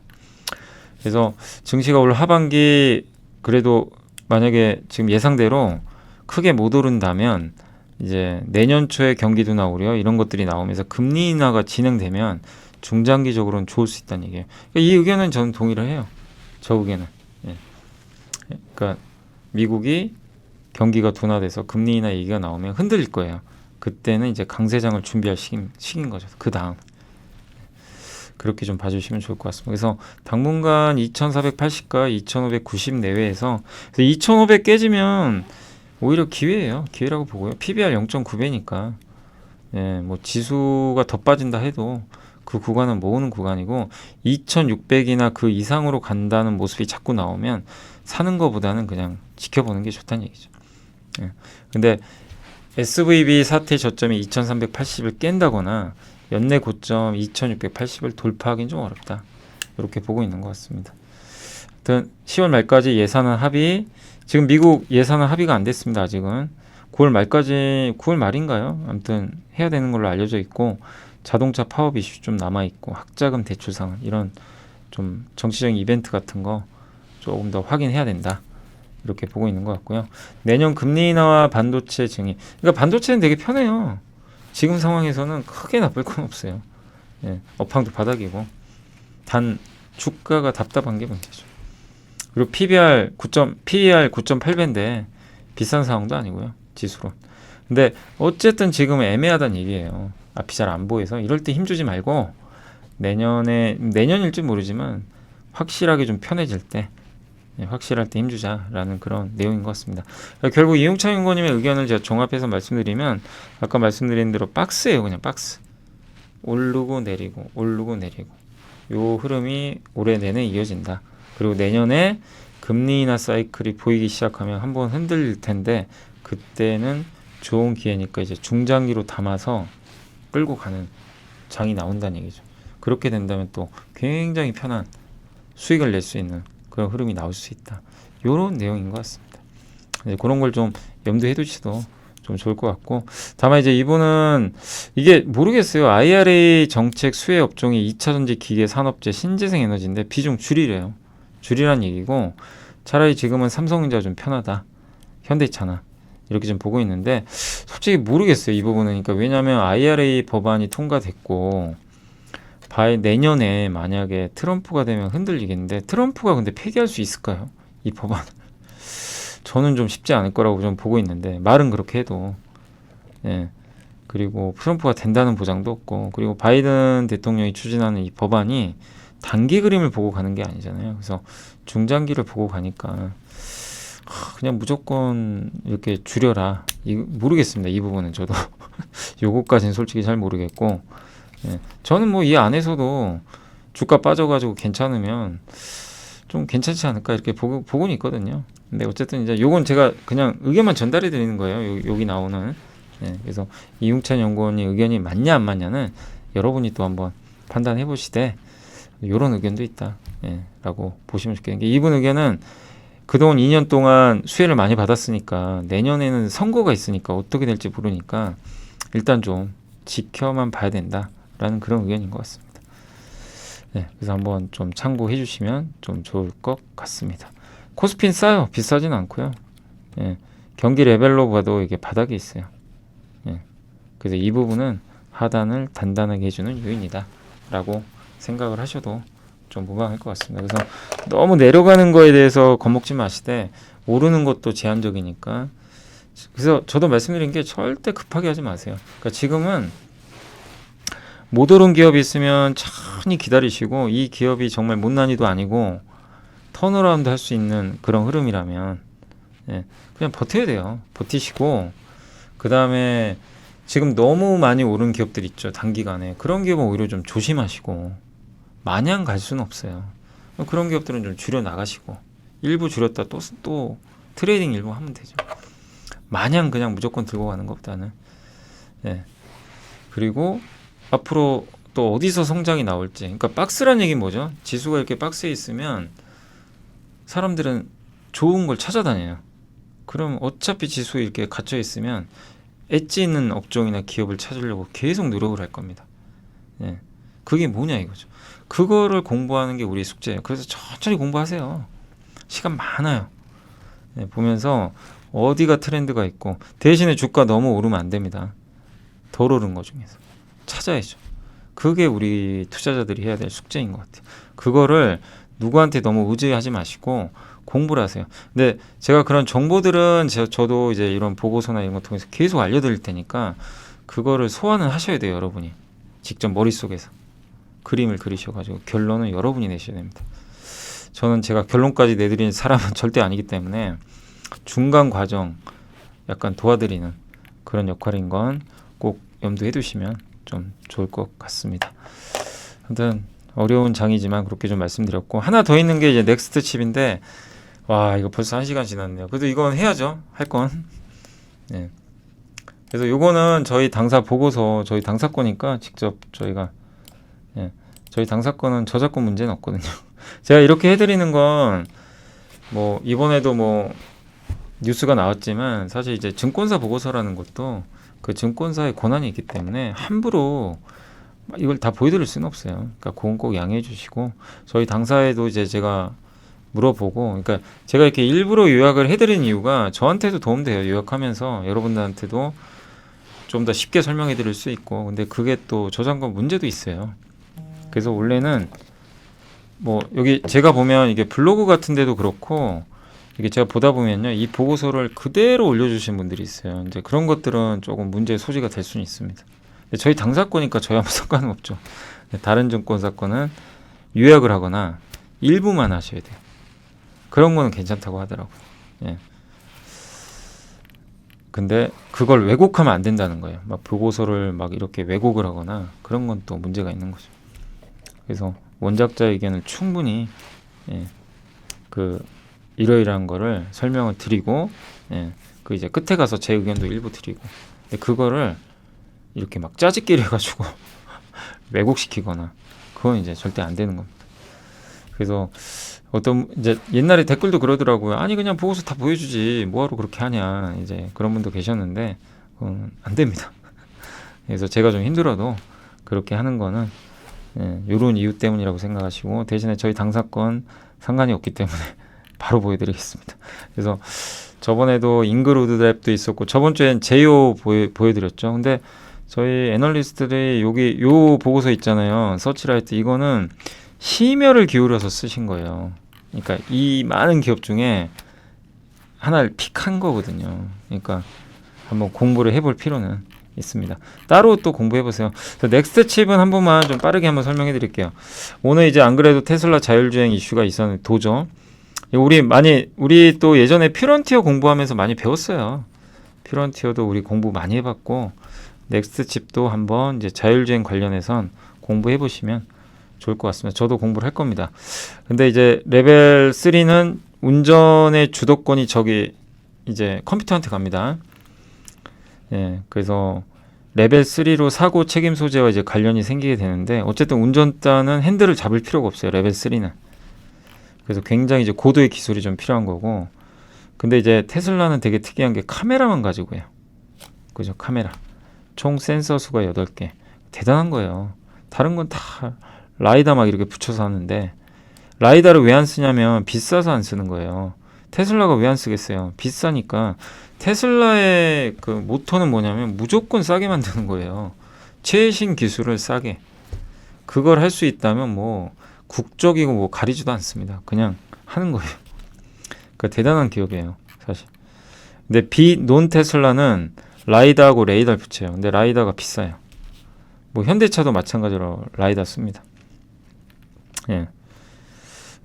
그래서 증시가 올 하반기 그래도 만약에 지금 예상대로 크게 못 오른다면 이제 내년 초에 경기 둔화 우려 이런 것들이 나오면서 금리 인하가 진행되면 중장기적으로는 좋을 수 있다는 얘기예요. 그러니까 이 의견은 저는 동의를 해요. 저 의견은. 예. 그러니까 미국이 경기가 둔화돼서 금리 인하 얘기가 나오면 흔들릴 거예요. 그때는 이제 강세장을 준비할 시기인 거죠. 그 다음. 그렇게 좀 봐주시면 좋을 것 같습니다. 그래서 당분간 2480과 2590 내외에서 2500 깨지면 오히려 기회예요. 기회라고 보고요. PBR 0.9배니까 예, 뭐 지수가 더 빠진다 해도 그 구간은 모으는 구간이고 2,600이나 그 이상으로 간다는 모습이 자꾸 나오면 사는 것보다는 그냥 지켜보는 게 좋다는 얘기죠. 예. 근데 SVB 사태 저점이 2,380을 깬다거나 연내 고점 2,680을 돌파하기는 좀 어렵다. 이렇게 보고 있는 것 같습니다. 하여튼 10월 말까지 예산안 합의, 지금 미국 예산안 합의가 안 됐습니다. 아직은 9월 말까지, 9월 말인가요? 아무튼 해야 되는 걸로 알려져 있고, 자동차 파업 이슈 좀 남아 있고, 학자금 대출 상환, 이런 좀 정치적인 이벤트 같은 거 조금 더 확인해야 된다. 이렇게 보고 있는 것 같고요. 내년 금리 인하와 반도체 증이, 그러니까 반도체는 되게 편해요. 지금 상황에서는 크게 나쁠 건 없어요. 예, 업황도 바닥이고, 단 주가가 답답한 게 문제죠. 그리고 PBR 9.8배인데 비싼 상황도 아니고요. 지수로. 근데 어쨌든 지금 애매하다는 얘기예요. 앞이 잘 안 보여서 이럴 때 힘주지 말고 내년일지 모르지만 확실하게 좀 편해질 때 확실할 때 힘주자라는 그런 내용인 것 같습니다. 그러니까 결국 이용찬 연구원님의 의견을 제가 종합해서 말씀드리면 아까 말씀드린 대로 박스예요. 그냥 박스. 오르고 내리고 오르고 내리고 요 흐름이 올해 내내 이어진다. 그리고 내년에 금리 인하 사이클이 보이기 시작하면 한번 흔들릴 텐데 그때는 좋은 기회니까 이제 중장기로 담아서 끌고 가는 장이 나온다는 얘기죠. 그렇게 된다면 또 굉장히 편한 수익을 낼 수 있는 그런 흐름이 나올 수 있다. 이런 내용인 것 같습니다. 그런 걸 좀 염두해 두시도 좀 좋을 것 같고, 다만 이제 이분은 이게 모르겠어요. IRA 정책 수혜 업종이 2차전지 기계 산업재 신재생 에너지인데 비중 줄이래요. 줄이란 얘기고, 차라리 지금은 삼성전자 좀 편하다. 현대차나 이렇게 좀 보고 있는데 솔직히 모르겠어요. 이 부분은. 그러니까 왜냐하면 IRA 법안이 통과됐고 내년에 만약에 트럼프가 되면 흔들리겠는데 트럼프가 근데 폐기할 수 있을까요? 이 법안. 저는 좀 쉽지 않을 거라고 좀 보고 있는데 말은 그렇게 해도 예. 그리고 트럼프가 된다는 보장도 없고 그리고 바이든 대통령이 추진하는 이 법안이 단기 그림을 보고 가는 게 아니잖아요. 그래서 중장기를 보고 가니까 그냥 무조건 이렇게 줄여라. 모르겠습니다. 이 부분은 저도 요거까지는 솔직히 잘 모르겠고 예. 저는 뭐 이 안에서도 주가 빠져가지고 괜찮으면 좀 괜찮지 않을까 이렇게 보고는 있거든요. 근데 어쨌든 이제 요건 제가 그냥 의견만 전달해 드리는 거예요. 여기 나오는. 예. 그래서 이용찬 연구원의 의견이 맞냐 안 맞냐는 여러분이 또 한번 판단해 보시되 요런 의견도 있다. 예. 라고 보시면 좋겠는 게 이분 의견은 그동안 2년 동안 수혜를 많이 받았으니까 내년에는 선거가 있으니까 어떻게 될지 모르니까 일단 좀 지켜만 봐야 된다라는 그런 의견인 것 같습니다. 네, 그래서 한번 좀 참고해 주시면 좀 좋을 것 같습니다. 코스피는 싸요. 비싸진 않고요. 예, 경기 레벨로 봐도 이게 바닥에 있어요. 예, 그래서 이 부분은 하단을 단단하게 해주는 요인이다 라고 생각을 하셔도 좀 무방할 것 같습니다. 그래서 너무 내려가는 거에 대해서 겁먹지 마시되 오르는 것도 제한적이니까 그래서 저도 말씀드린 게 절대 급하게 하지 마세요. 그러니까 지금은 못 오른 기업이 있으면 천천히 기다리시고 이 기업이 정말 못난이도 아니고 턴어라운드 할 수 있는 그런 흐름이라면 예, 그냥 버텨야 돼요. 버티시고 그 다음에 지금 너무 많이 오른 기업들 있죠. 단기간에 그런 기업은 오히려 좀 조심하시고 마냥 갈 수는 없어요. 그런 기업들은 좀 줄여 나가시고 일부 줄였다 또 트레이딩 일부 하면 되죠. 마냥 그냥 무조건 들고 가는 것보다는 예. 그리고 앞으로 또 어디서 성장이 나올지 그러니까 박스란 얘기는 뭐죠? 지수가 이렇게 박스에 있으면 사람들은 좋은 걸 찾아다녀요. 그럼 어차피 지수에 이렇게 갇혀 있으면 엣지 있는 업종이나 기업을 찾으려고 계속 노력을 할 겁니다. 예. 그게 뭐냐 이거죠. 그거를 공부하는 게 우리 숙제예요. 그래서 천천히 공부하세요. 시간 많아요. 네, 보면서 어디가 트렌드가 있고 대신에 주가 너무 오르면 안 됩니다. 덜 오른 거 중에서 찾아야죠. 그게 우리 투자자들이 해야 될 숙제인 것 같아요. 그거를 누구한테 너무 의지하지 마시고 공부를 하세요. 근데 제가 그런 정보들은 저도 이제 이런 보고서나 이런 거 통해서 계속 알려드릴 테니까 그거를 소환을 하셔야 돼요. 여러분이 직접 머릿속에서 그림을 그리셔가지고 결론은 여러분이 내셔야 됩니다. 저는 제가 결론까지 내드리는 사람은 절대 아니기 때문에 중간 과정 약간 도와드리는 그런 역할인 건 꼭 염두해 두시면 좀 좋을 것 같습니다. 아무튼 어려운 장이지만 그렇게 좀 말씀드렸고, 하나 더 있는 게 이제 넥스트 칩인데, 와 이거 벌써 1시간 지났네요. 그래도 이건 해야죠, 할 건. 예. 그래서 요거는 저희 당사 보고서, 저희 당사 거니까 직접 저희가, 예, 저희 당사 거는 저작권 문제는 없거든요. 제가 이렇게 해드리는 건 뭐 이번에도 뭐 뉴스가 나왔지만, 사실 이제 증권사 보고서라는 것도 그 증권사의 권한이 있기 때문에 함부로 이걸 다 보여드릴 수는 없어요. 그러니까 그건 꼭 양해해 주시고, 저희 당사에도 이제 제가 물어보고, 그러니까 제가 이렇게 일부러 요약을 해드린 이유가 저한테도 도움돼요. 요약하면서 여러분들한테도 좀 더 쉽게 설명해 드릴 수 있고, 근데 그게 또 저작권 문제도 있어요. 그래서 원래는 뭐 여기 제가 보면 이게 블로그 같은 데도 그렇고, 이게 제가 보다 보면요, 이 보고서를 그대로 올려주신 분들이 있어요. 이제 그런 것들은 조금 문제의 소지가 될 수는 있습니다. 근데 저희 당사 거니까 저희 아무 상관은 없죠. 다른 증권사 거는 요약을 하거나 일부만 하셔야 돼요. 그런 거는 괜찮다고 하더라고요. 예. 근데 그걸 왜곡하면 안 된다는 거예요. 막 보고서를 막 이렇게 왜곡을 하거나 그런 건 또 문제가 있는 거죠. 그래서 원작자 의견을 충분히, 예, 그 이러이러한 거를 설명을 드리고, 예, 그 이제 끝에 가서 제 의견도 일부 드리고, 근데 그거를 이렇게 막 짜집기를 해가지고 왜곡시키거나 그건 이제 절대 안 되는 겁니다. 그래서 어떤 이제 옛날에 댓글도 그러더라고요. 아니 그냥 보고서 다 보여주지 뭐하러 그렇게 하냐, 이제 그런 분도 계셨는데 안 됩니다. 그래서 제가 좀 힘들어도 그렇게 하는 거는, 예, 이런 이유 때문이라고 생각하시고, 대신에 저희 당사권 상관이 없기 때문에 바로 보여드리겠습니다. 그래서 저번에도 잉그로드랩도 있었고, 저번 주엔 제요 보여드렸죠. 근데 저희 애널리스트들이 여기 요 보고서 있잖아요, 서치라이트, 이거는 심혈을 기울여서 쓰신 거예요. 그러니까 이 많은 기업 중에 하나를 픽한 거거든요. 그러니까 한번 공부를 해볼 필요는 있습니다. 따로 또 공부해보세요. 넥스트 칩은 한 번만 좀 빠르게 한번 설명해 드릴게요. 오늘 이제 안 그래도 테슬라 자율주행 이슈가 있었는데, 도저. 우리 또 예전에 퓨런티어 공부하면서 많이 배웠어요. 퓨런티어도 우리 공부 많이 해봤고, 넥스트 칩도 한번 이제 자율주행 관련해선 공부해 보시면 좋을 것 같습니다. 저도 공부를 할 겁니다. 근데 이제 레벨 3는 운전의 주도권이 저기 이제 컴퓨터한테 갑니다. 예, 그래서 레벨 3로 사고 책임 소재와 이제 관련이 생기게 되는데, 어쨌든 운전자는 핸들을 잡을 필요가 없어요, 레벨 3는. 그래서 굉장히 이제 고도의 기술이 좀 필요한 거고, 근데 이제 테슬라는 되게 특이한 게 카메라만 가지고 해요. 그죠? 카메라. 총 센서 수가 8개. 대단한 거예요. 다른 건 다 라이다 막 이렇게 붙여서 하는데, 라이다를 왜 안 쓰냐면 비싸서 안 쓰는 거예요. 테슬라가 왜 안 쓰겠어요? 비싸니까. 테슬라의 그 모토는 뭐냐면 무조건 싸게 만드는 거예요. 최신 기술을 싸게. 그걸 할 수 있다면 뭐 국적이고 뭐 가리지도 않습니다. 그냥 하는 거예요. 그러니까 대단한 기업이에요, 사실. 근데 논 테슬라는 라이다하고 레이더를 붙여요. 근데 라이다가 비싸요. 뭐 현대차도 마찬가지로 라이다 씁니다. 예.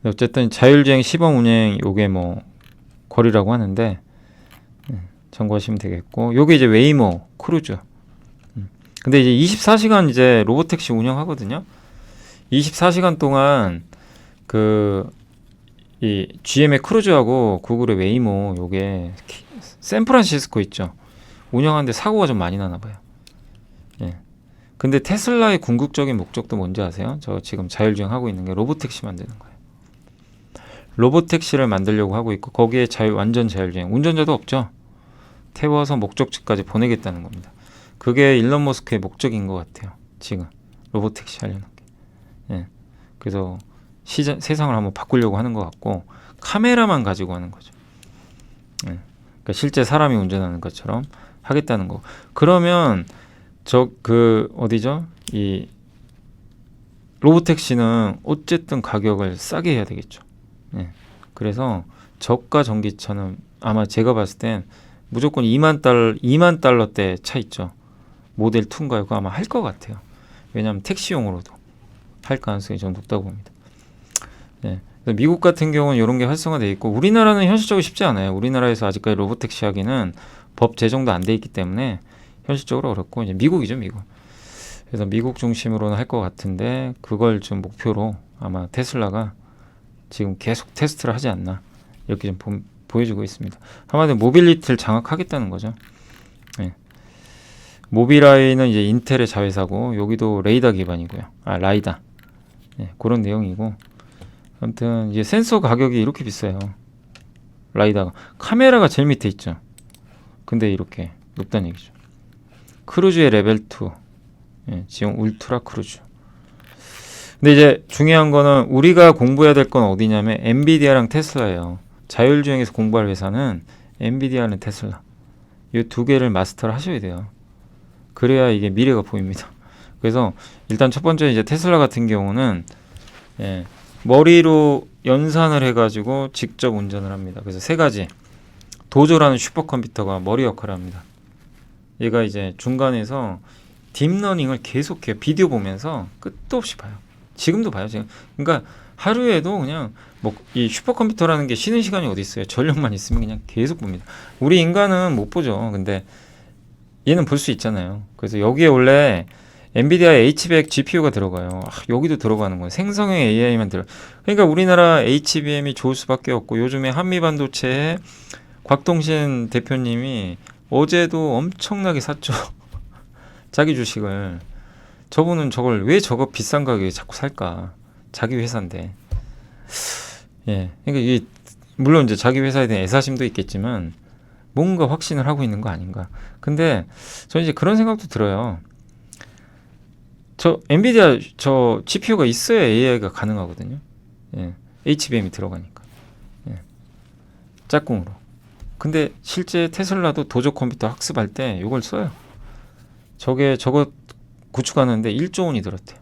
어쨌든 자율주행 시범 운행 요게 뭐 거리라고 하는데, 참고하시면 되겠고, 요게 이제 웨이모 크루즈. 근데 이제 24시간 이제 로보택시 운영하거든요. 24시간 동안 이 GM의 크루즈하고 구글의 웨이모 요게 샌프란시스코 있죠. 운영하는데 사고가 좀 많이 나나 봐요. 예. 근데 테슬라의 궁극적인 목적도 뭔지 아세요? 저 지금 자율주행 하고 있는 게 로보택시 만드는 거예요. 로보택시를 만들려고 하고 있고, 거기에 완전 자율주행. 운전자도 없죠. 태워서 목적지까지 보내겠다는 겁니다. 그게 일론 머스크의 목적인 것 같아요, 지금. 로보택시 하려는 게. 예. 그래서 세상을 한번 바꾸려고 하는 것 같고, 카메라만 가지고 하는 거죠. 예. 그러니까 실제 사람이 운전하는 것처럼 하겠다는 거. 그러면 어디죠? 이 로보택시는 어쨌든 가격을 싸게 해야 되겠죠. 예. 그래서 저가 전기차는 아마 제가 봤을 땐 무조건 2만 달러대 차 있죠. 모델 2인가요? 그거 아마 할 것 같아요. 왜냐하면 택시용으로도 할 가능성이 좀 높다고 봅니다. 예. 미국 같은 경우는 이런 게 활성화되어 있고, 우리나라는 현실적으로 쉽지 않아요. 우리나라에서 아직까지 로보택시 하기는 법 제정도 안 돼 있기 때문에 현실적으로 어렵고 이제 미국이죠, 미국. 그래서 미국 중심으로는 할 것 같은데 그걸 좀 목표로 아마 테슬라가 지금 계속 테스트를 하지 않나 이렇게 좀 보여주고 있습니다. 한마디로 모빌리티를 장악하겠다는 거죠. 예. 모비라이는 이제 인텔의 자회사고 여기도 레이더 기반이고요. 라이다. 예, 그런 내용이고 아무튼 이제 센서 가격이 이렇게 비싸요. 라이다가 카메라가 제일 밑에 있죠. 근데 이렇게 높다는 얘기죠. 크루즈의 레벨 2. 예, 지금 울트라 크루즈. 근데 이제 중요한 거는 우리가 공부해야 될 건 어디냐면 엔비디아랑 테슬라예요. 자율주행에서 공부할 회사는 엔비디아는 테슬라. 이 두 개를 마스터를 하셔야 돼요. 그래야 이게 미래가 보입니다. 그래서 일단 첫 번째 이제 테슬라 같은 경우는 예, 머리로 연산을 해가지고 직접 운전을 합니다. 그래서 세 가지 도조라는 슈퍼컴퓨터가 머리 역할을 합니다. 얘가 이제 중간에서 딥러닝을 계속해요. 비디오 보면서 끝도 없이 봐요. 지금도 봐요. 지금. 그러니까 하루에도 그냥 뭐 이 슈퍼컴퓨터라는 게 쉬는 시간이 어디 있어요. 전력만 있으면 그냥 계속 봅니다. 우리 인간은 못 보죠. 근데 얘는 볼 수 있잖아요. 그래서 여기에 원래 엔비디아 H100 GPU가 들어가요. 여기도 들어가는 거예요. 생성형 AI만 들어. 그러니까 우리나라 HBM이 좋을 수밖에 없고 요즘에 한미반도체에 곽동신 대표님이 어제도 엄청나게 샀죠. 자기 주식을. 저분은 저걸 왜 저거 비싼 가격에 자꾸 살까? 자기 회사인데. 예. 그러니까 이게 물론 이제 자기 회사에 대한 애사심도 있겠지만 뭔가 확신을 하고 있는 거 아닌가. 근데 저는 이제 그런 생각도 들어요. 저 엔비디아 저 GPU가 있어야 AI가 가능하거든요. 예. HBM이 들어가니까. 예. 짝꿍으로. 근데 실제 테슬라도 도조 컴퓨터 학습할 때 이걸 써요. 저거 구축하는데 1조 원이 들었대요.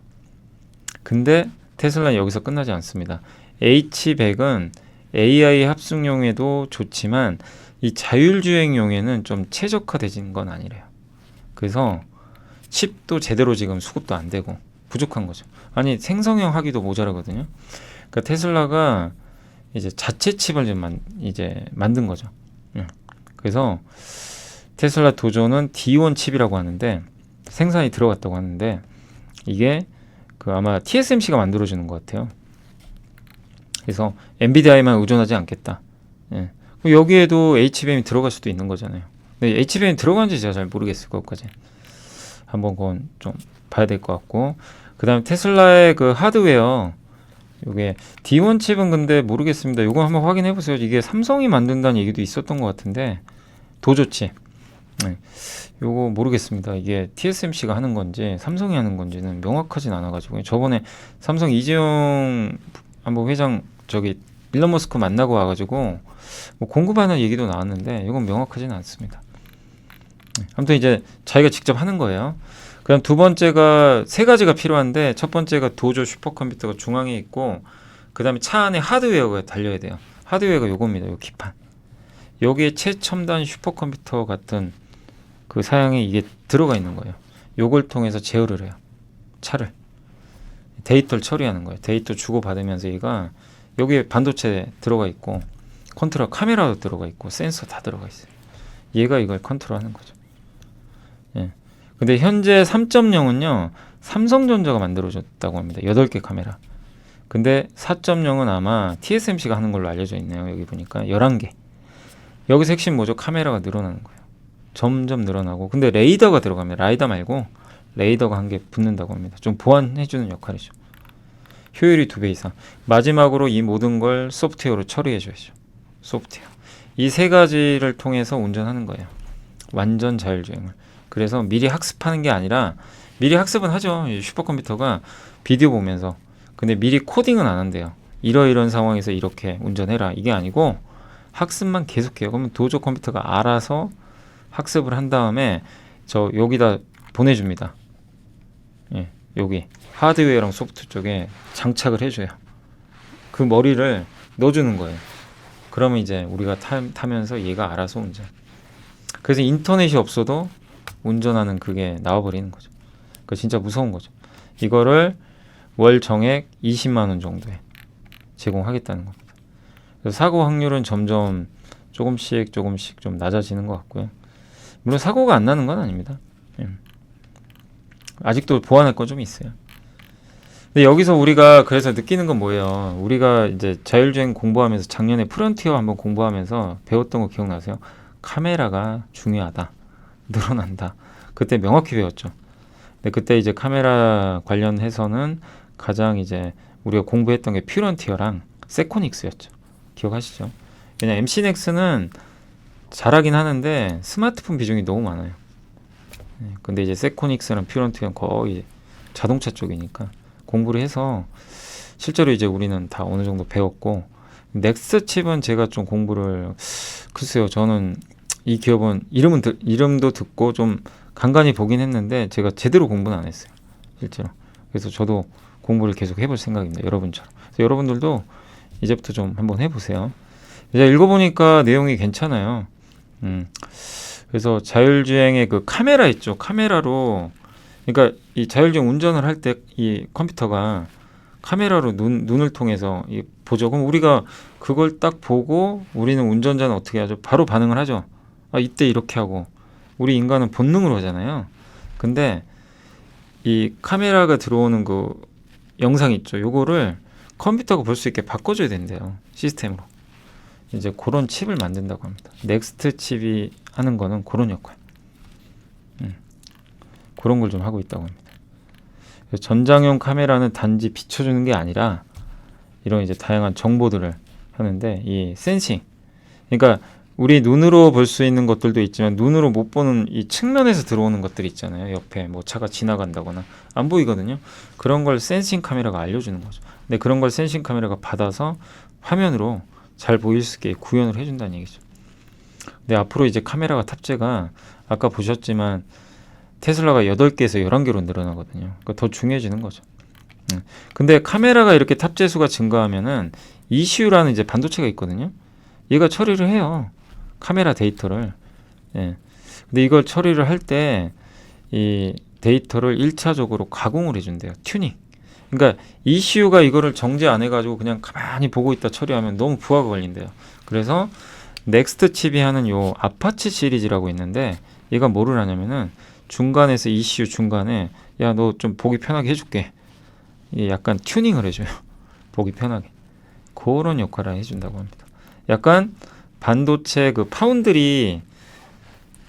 근데 테슬라는 여기서 끝나지 않습니다. H100은 AI 합숙용에도 좋지만 이 자율주행용에는 좀 최적화되진 건 아니래요. 그래서 칩도 제대로 지금 수급도 안 되고 부족한 거죠. 아니 생성형 하기도 모자라거든요. 그러니까 테슬라가 이제 자체 칩을 좀 이제 만든 거죠. 그래서 테슬라 도조는 D1 칩이라고 하는데 생산이 들어갔다고 하는데 이게 그 아마 TSMC가 만들어주는 것 같아요. 그래서 엔비디아에만 의존하지 않겠다. 예. 여기에도 HBM이 들어갈 수도 있는 거잖아요. 근데 HBM이 들어가는지 제가 잘 모르겠을 것까지. 한번 그건 좀 봐야 될 것 같고. 그 다음에 테슬라의 그 하드웨어. 이게 D1 칩은 근데 모르겠습니다. 이거 한번 확인해 보세요. 이게 삼성이 만든다는 얘기도 있었던 것 같은데 도조 칩. 네. 요거 모르겠습니다. 이게 TSMC가 하는 건지 삼성이 하는 건지는 명확하진 않아가지고 저번에 삼성 이재용 한번 회장 저기 일론 머스크 만나고 와가지고 뭐 공급하는 얘기도 나왔는데 이건 명확하지는 않습니다. 아무튼 이제 자기가 직접 하는 거예요. 그다음 두 번째가 세 가지가 필요한데 첫 번째가 도조 슈퍼컴퓨터가 중앙에 있고 그 다음에 차 안에 하드웨어가 달려야 돼요. 하드웨어가 요겁니다. 요 기판. 여기에 최첨단 슈퍼컴퓨터 같은 그 사양에 이게 들어가 있는 거예요. 요걸 통해서 제어를 해요. 차를. 데이터를 처리하는 거예요. 데이터 주고받으면서 얘가 여기에 반도체 들어가 있고 컨트롤 카메라도 들어가 있고 센서 다 들어가 있어요. 얘가 이걸 컨트롤하는 거죠. 예. 근데 현재 3.0은요. 삼성전자가 만들어줬다고 합니다. 8개 카메라. 근데 4.0은 아마 TSMC가 하는 걸로 알려져 있네요. 여기 보니까 11개. 여기서 핵심 뭐죠? 카메라가 늘어나는 거예요. 점점 늘어나고. 근데 레이더가 들어갑니다. 라이더 말고 레이더가 한 개 붙는다고 합니다. 좀 보완해주는 역할이죠. 효율이 2배 이상. 마지막으로 이 모든 걸 소프트웨어로 처리해줘야죠. 소프트웨어. 이 세 가지를 통해서 운전하는 거예요. 완전 자율주행을. 그래서 미리 학습하는 게 아니라 미리 학습은 하죠. 이 슈퍼컴퓨터가 비디오 보면서. 근데 미리 코딩은 안 한대요. 이러이런 상황에서 이렇게 운전해라. 이게 아니고 학습만 계속해요. 그러면 도조 컴퓨터가 알아서 학습을 한 다음에 저 여기다 보내줍니다. 예, 여기 하드웨어랑 소프트 쪽에 장착을 해줘요. 그 머리를 넣어주는 거예요. 그러면 이제 우리가 타면서 얘가 알아서 운전. 그래서 인터넷이 없어도 운전하는 그게 나와버리는 거죠. 그 진짜 무서운 거죠. 이거를 월 정액 20만 원 정도에 제공하겠다는 겁니다. 그래서 사고 확률은 점점 조금씩 좀 낮아지는 것 같고요. 물론 사고가 안 나는 건 아닙니다. 예. 아직도 보완할 건 좀 있어요. 근데 여기서 우리가 그래서 느끼는 건 뭐예요? 우리가 이제 자율주행 공부하면서 작년에 프론티어 한번 공부하면서 배웠던 거 기억나세요? 카메라가 중요하다. 늘어난다. 그때 명확히 배웠죠. 근데 그때 이제 카메라 관련해서는 가장 이제 우리가 공부했던 게 퓨런티어랑 세코닉스였죠. 기억하시죠? 왜냐 MC넥스는 잘하긴 하는데 스마트폰 비중이 너무 많아요. 근데 이제 세코닉스랑 퓨런티어는 거의 자동차 쪽이니까 공부를 해서 실제로 이제 우리는 다 어느 정도 배웠고, 넥스 칩은 제가 좀 공부를, 글쎄요, 저는 이 기업은 이름도 듣고 좀 간간히 보긴 했는데 제가 제대로 공부는 안 했어요, 실제로. 그래서 저도 공부를 계속 해볼 생각입니다, 여러분처럼. 그래서 여러분들도 이제부터 좀 한번 해보세요. 이제 읽어보니까 내용이 괜찮아요. 그래서 자율주행의 그 카메라 있죠. 카메라로, 그러니까 이 자율주행 운전을 할 때 이 컴퓨터가 카메라로 눈을 통해서 보죠. 그럼 우리가 그걸 딱 보고 우리는 운전자는 어떻게 하죠? 바로 반응을 하죠. 아, 이때 이렇게 하고. 우리 인간은 본능으로 하잖아요. 근데 이 카메라가 들어오는 그 영상 있죠. 요거를 컴퓨터가 볼 수 있게 바꿔줘야 된대요, 시스템으로. 이제 그런 칩을 만든다고 합니다. 넥스트 칩이 하는 거는 그런 역할. 그런 걸 좀 하고 있다고 합니다. 전장용 카메라는 단지 비춰주는 게 아니라 이런 이제 다양한 정보들을 하는데, 이 센싱, 그러니까 우리 눈으로 볼 수 있는 것들도 있지만 눈으로 못 보는 이 측면에서 들어오는 것들이 있잖아요. 옆에 뭐 차가 지나간다거나 안 보이거든요. 그런 걸 센싱 카메라가 알려주는 거죠. 근데 그런 걸 센싱 카메라가 받아서 화면으로 잘 보일 수 있게 구현을 해준다는 얘기죠. 근데 앞으로 이제 카메라가 탑재가 아까 보셨지만 테슬라가 8개에서 11개로 늘어나거든요. 그러니까 더 중요해지는 거죠. 근데 카메라가 이렇게 탑재수가 증가하면은 ECU라는 이제 반도체가 있거든요. 얘가 처리를 해요, 카메라 데이터를. 예. 근데 이걸 처리를 할 때 이 데이터를 1차적으로 가공을 해준대요. 튜닝. 그러니까 ECU가 이거를 정제 안 해가지고 그냥 가만히 보고 있다 처리하면 너무 부하가 걸린대요. 그래서 넥스트 칩이 하는 요 아파치 시리즈라고 있는데, 얘가 뭐를 하냐면은 중간에서 ECU 중간에 야, 너 좀 보기 편하게 해줄게. 이게 약간 튜닝을 해줘요. 보기 편하게. 그런 역할을 해준다고 합니다. 약간 반도체 그 파운드리,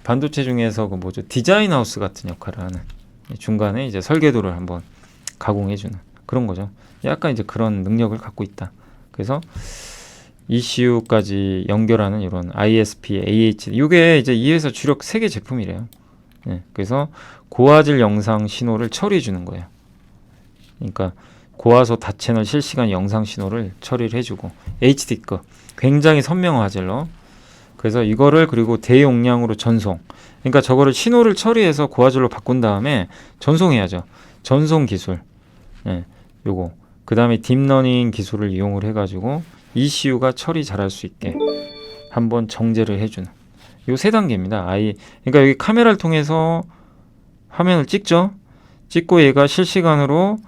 반도체 중에서 그 뭐죠, 디자인 하우스 같은 역할을 하는, 중간에 이제 설계도를 한번 가공해주는 그런 거죠. 약간 이제 그런 능력을 갖고 있다. 그래서 ECU까지 연결하는 이런 ISP, AHD, 이게 이제 이 회사 주력 3개 제품이래요. 예, 그래서 고화질 영상 신호를 처리해 주는 거예요. 그러니까 고화소 다채널 실시간 영상 신호를 처리를 해주고, HD급 굉장히 선명 화질로. 그래서 이거를 그리고 대용량으로 전송, 그러니까 저거를 신호를 처리해서 고화질로 바꾼 다음에 전송해야죠. 전송 기술, 예, 요거. 그 다음에 딥러닝 기술을 이용을 해가지고 ECU가 처리 잘할 수 있게 한번 정제를 해주는 요 3단계입니다. 그러니까 여기 카메라를 통해서 화면을 찍죠. 찍고 얘가 실시간으로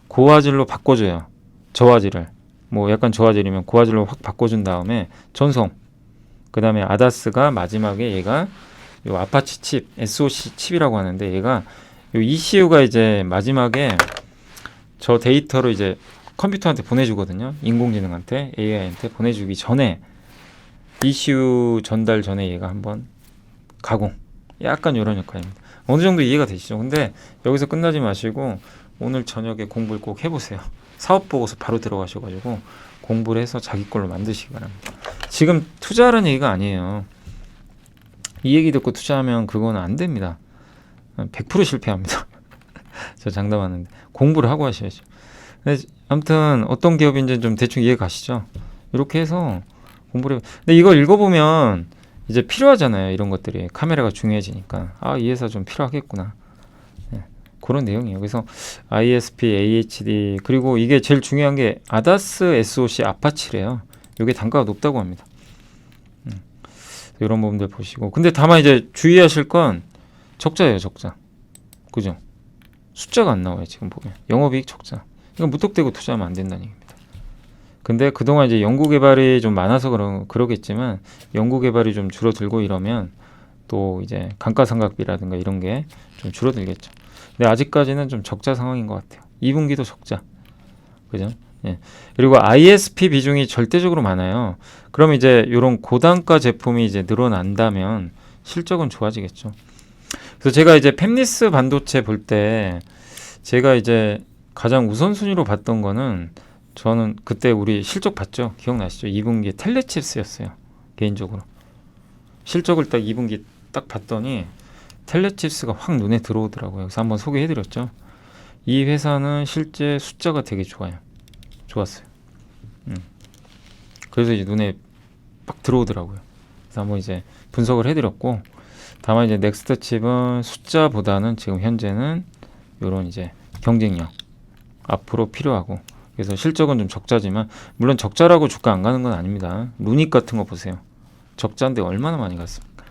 고화질로 바꿔줘요. 저화질을. 뭐 약간 저화질이면 고화질로 확 바꿔준 다음에 전송. 그 다음에 아다스가 마지막에 얘가 요 아파치 칩, SoC 칩이라고 하는데, 얘가 요 ECU가 이제 마지막에 저 데이터를 이제 컴퓨터한테 보내주거든요. 인공지능한테, AI한테 보내주기 전에, ECU 전달 전에 얘가 한번 가공. 약간 이런 역할입니다. 어느 정도 이해가 되시죠? 근데 여기서 끝나지 마시고 오늘 저녁에 공부를 꼭 해보세요. 사업 보고서 바로 들어가셔가지고 공부를 해서 자기 걸로 만드시기 바랍니다. 지금 투자하라는 얘기가 아니에요. 이 얘기 듣고 투자하면 그건 안 됩니다. 100% 실패합니다. 저 장담하는데 공부를 하고 하셔야죠. 근데 아무튼 어떤 기업인지 좀 대충 이해 가시죠? 이렇게 해서 공부를 근데 이걸 읽어보면 이제 필요하잖아요. 이런 것들이 카메라가 중요해지니까 아, 이 회사 좀 필요하겠구나. 네, 그런 내용이에요. 그래서 ISP, AHD, 그리고 이게 제일 중요한 게 아다스 SoC 아파치래요. 이게 단가가 높다고 합니다. 이런 부분들 보시고, 근데 다만 이제 주의하실 건 적자예요. 적자. 그죠? 숫자가 안 나와요. 지금 보면 영업이익 적자. 이건 무턱대고 투자하면 안 된다는 얘기입니다. 근데 그동안 이제 연구개발이 좀 많아서 그러겠지만 연구개발이 좀 줄어들고 이러면 또 이제 감가상각비라든가 이런 게 좀 줄어들겠죠. 근데 아직까지는 좀 적자 상황인 것 같아요. 2분기도 적자. 그죠? 예. 그리고 ISP 비중이 절대적으로 많아요. 그럼 이제 이런 고단가 제품이 이제 늘어난다면 실적은 좋아지겠죠. 그래서 제가 이제 팹리스 반도체 볼 때 제가 이제 가장 우선순위로 봤던 거는 저는 그때 우리 실적 봤죠? 기억나시죠? 2분기 텔레칩스였어요. 개인적으로. 실적을 딱 2분기 딱 봤더니 텔레칩스가 확 눈에 들어오더라고요. 그래서 한번 소개해드렸죠. 이 회사는 실제 숫자가 되게 좋아요. 좋았어요. 그래서 이제 눈에 빡 들어오더라고요. 그래서 한번 이제 분석을 해드렸고, 다만 이제 넥스트 칩은 숫자보다는 지금 현재는 이런 이제 경쟁력 앞으로 필요하고, 그래서 실적은 좀 적자지만 물론 적자라고 주가 안 가는 건 아닙니다. 루닉 같은 거 보세요. 적자인데 얼마나 많이 갔습니까?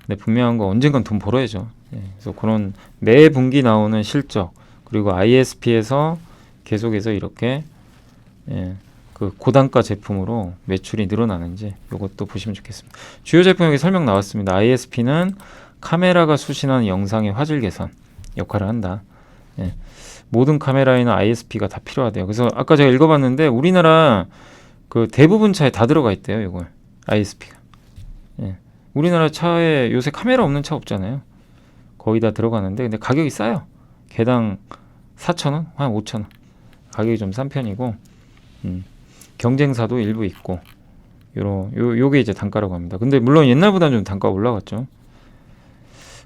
근데 분명한 거 언젠간 돈 벌어야죠. 예, 그래서 그런 매 분기 나오는 실적 그리고 ISP에서 계속해서 이렇게 그 고단가 제품으로 매출이 늘어나는지 이것도 보시면 좋겠습니다. 주요 제품 여기 설명 나왔습니다. ISP는 카메라가 수신하는 영상의 화질 개선 역할을 한다. 예, 모든 카메라에는 ISP가 다 필요하대요. 그래서 아까 제가 읽어봤는데 우리나라 그 대부분 차에 다 들어가 있대요. 이걸 ISP가. 예, 우리나라 차에 요새 카메라 없는 차 없잖아요. 거의 다 들어가는데 근데 가격이 싸요. 개당 4,000원? 한 5,000원. 가격이 좀 싼 편이고 경쟁사도 일부 있고 요게 이제 단가라고 합니다. 근데 물론 옛날보다는 좀 단가가 올라갔죠.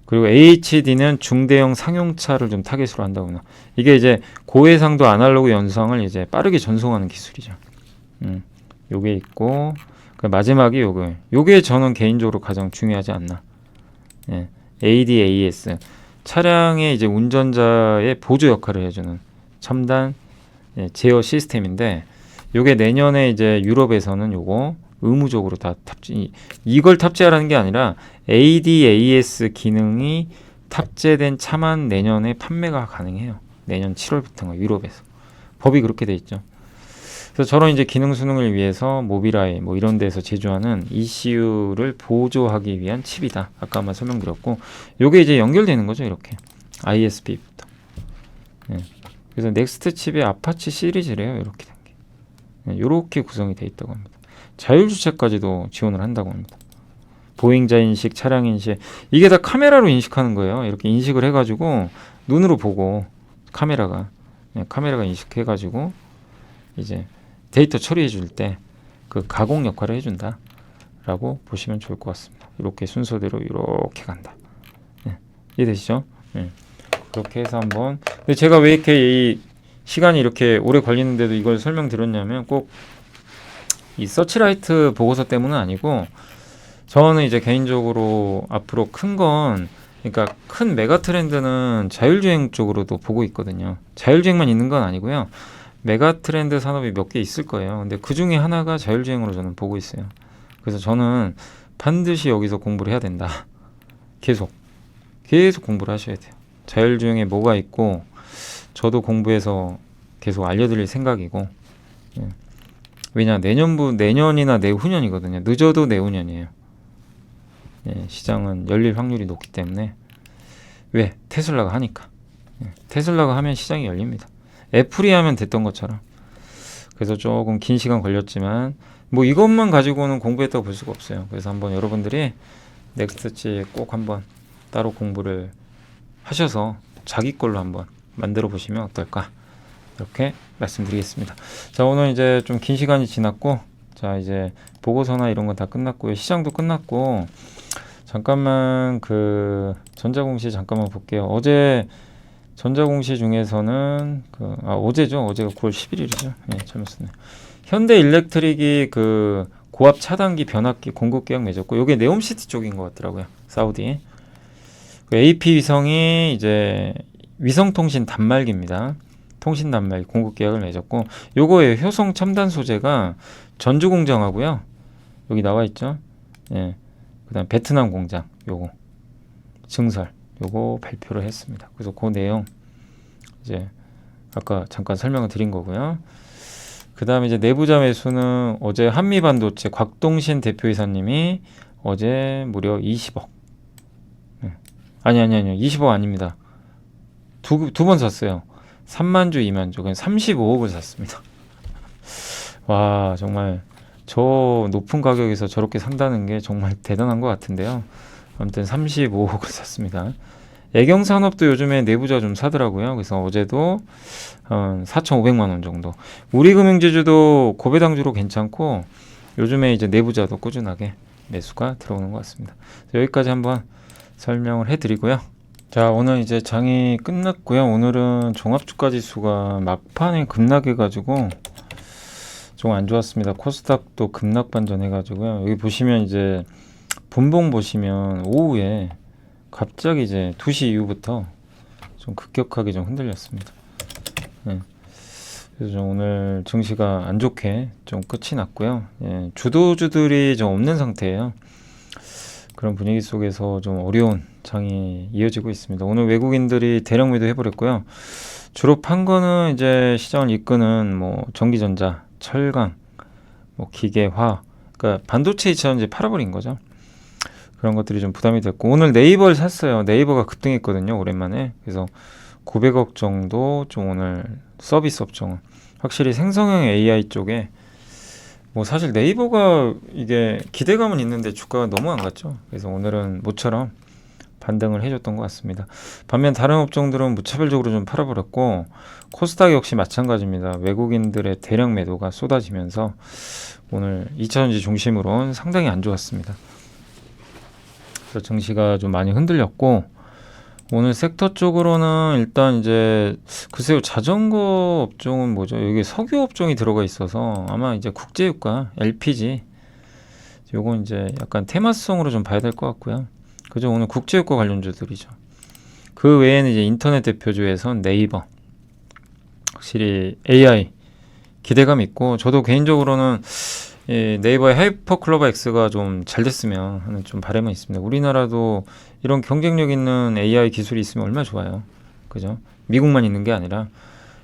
그리고 HD는 중대형 상용차를 좀 타겟으로 한다고 합니다. 이게 이제 고해상도 아날로그 영상을 이제 빠르게 전송하는 기술이죠. 요게 있고 그 마지막이 요게 저는 개인적으로 가장 중요하지 않나. 예, ADAS 차량의 이제 운전자의 보조 역할을 해주는 첨단 제어 시스템인데 요게 내년에 이제 유럽에서는 요거 의무적으로 다 이걸 탑재하라는 게 아니라 ADAS 기능이 탑재된 차만 내년에 판매가 가능해요. 내년 7월부터가 유럽에서 법이 그렇게 돼 있죠. 그래서 저런 이제 기능 수능을 위해서 모빌아이 뭐 이런 데서 제조하는 ECU를 보조하기 위한 칩이다. 아까 한번 설명드렸고 요게 이제 연결되는 거죠. 이렇게 ISP부터. 예. 그래서 넥스트 칩의 아파치 시리즈래요. 이렇게 된 게. 이렇게 구성이 되어 있다고 합니다. 자율주차까지도 지원을 한다고 합니다. 보행자 인식, 차량 인식 이게 다 카메라로 인식하는 거예요. 이렇게 인식을 해가지고 눈으로 보고 카메라가 인식해가지고 이제 데이터 처리해 줄 때 그 가공 역할을 해준다 라고 보시면 좋을 것 같습니다. 이렇게 순서대로 이렇게 간다. 이해되시죠? 그렇게 해서 한번 근데 제가 왜 이렇게 이 시간이 이렇게 오래 걸리는데도 이걸 설명드렸냐면 꼭 이 서치라이트 보고서 때문은 아니고 저는 이제 개인적으로 앞으로 그러니까 큰 메가 트렌드는 자율주행 쪽으로도 보고 있거든요. 자율주행만 있는 건 아니고요. 메가 트렌드 산업이 몇 개 있을 거예요. 근데 그 중에 하나가 자율주행으로 저는 보고 있어요. 그래서 저는 반드시 여기서 공부를 해야 된다. 계속 공부를 하셔야 돼요. 자율주행에 뭐가 있고 저도 공부해서 계속 알려드릴 생각이고 왜냐 내년이나 내후년이거든요. 늦어도 내후년이에요. 시장은 열릴 확률이 높기 때문에 왜? 테슬라가 하니까. 테슬라가 하면 시장이 열립니다. 애플이 하면 됐던 것처럼. 그래서 조금 긴 시간 걸렸지만 뭐 이것만 가지고는 공부했다고 볼 수가 없어요. 그래서 한번 여러분들이 넥스트칩 꼭 한번 따로 공부를 하셔서 자기 걸로 한번 만들어 보시면 어떨까 이렇게 말씀드리겠습니다. 자, 오늘 이제 좀 긴 시간이 지났고 자 이제 보고서나 이런 건 다 끝났고요. 시장도 끝났고 잠깐만 그 전자공시 잠깐만 볼게요. 어제 전자공시 중에서는 어제죠. 어제가 9월 11일이죠. 잘못했네요. 현대일렉트릭이 그 고압 차단기 변압기 공급 계약 맺었고 이게 네옴시티 쪽인 것 같더라고요. 사우디. 그 AP 위성이 이제 위성통신 단말기입니다. 통신 단말기 공급 계약을 맺었고 요거의 효성 첨단 소재가 전주 공장하고요. 여기 나와 있죠. 그다음 베트남 공장 요거 증설 요거 발표를 했습니다. 그래서 그 내용 이제 아까 잠깐 설명을 드린 거고요. 그 다음에 이제 내부자 매수는 어제 한미반도체 곽동신 대표이사님이 어제 무려 20억 아니요. 20억 아닙니다. 두 번 샀어요. 3만 주, 2만 주. 그냥 35억을 샀습니다. 와, 정말 저 높은 가격에서 저렇게 산다는 게 정말 대단한 것 같은데요. 아무튼 35억을 샀습니다. 애경산업도 요즘에 내부자 좀 사더라고요. 그래서 어제도 4,500만 원 정도. 우리금융지주도 고배당주로 괜찮고 요즘에 이제 내부자도 꾸준하게 매수가 들어오는 것 같습니다. 여기까지 한번 설명을 해드리고요. 자, 오늘 이제 장이 끝났고요. 오늘은 종합주가 지수가 막판에 급락해가지고 좀 안 좋았습니다. 코스닥도 급락 반전해가지고요. 여기 보시면 이제 분봉 보시면 오후에 갑자기 이제 2시 이후부터 좀 급격하게 좀 흔들렸습니다. 네. 그래서 좀 오늘 증시가 안 좋게 좀 끝이 났고요. 예, 주도주들이 좀 없는 상태예요. 그런 분위기 속에서 좀 어려운 장이 이어지고 있습니다. 오늘 외국인들이 대량 매도 해버렸고요. 주로 판 거는 이제 시장을 이끄는 뭐 전기전자, 철강, 뭐 기계화, 그러니까 반도체 이차전 이제 팔아버린 거죠. 그런 것들이 좀 부담이 됐고 오늘 네이버를 샀어요. 네이버가 급등했거든요. 오랜만에. 그래서 900억 정도 좀 오늘 서비스 업종은 확실히 생성형 AI 쪽에 뭐 사실 네이버가 이게 기대감은 있는데 주가가 너무 안 갔죠. 그래서 오늘은 모처럼 반등을 해줬던 것 같습니다. 반면 다른 업종들은 무차별적으로 좀 팔아버렸고 코스닥 역시 마찬가지입니다. 외국인들의 대량 매도가 쏟아지면서 오늘 2차전지 중심으로는 상당히 안 좋았습니다. 그래서 증시가 좀 많이 흔들렸고 오늘 섹터 쪽으로는 일단 이제 글쎄요 자전거 업종은 뭐죠? 여기 석유 업종이 들어가 있어서 아마 이제 국제유가, LPG 요건 이제 약간 테마성으로 좀 봐야 될 것 같고요. 그죠? 오늘 국제유가 관련주들이죠. 그 외에는 이제 인터넷 대표주에선 네이버 확실히 AI 기대감 있고 저도 개인적으로는 이 네이버의 하이퍼클로버 X가 좀 잘 됐으면 하는 좀 바람은 있습니다. 우리나라도 이런 경쟁력 있는 AI 기술이 있으면 얼마나 좋아요. 그죠? 미국만 있는 게 아니라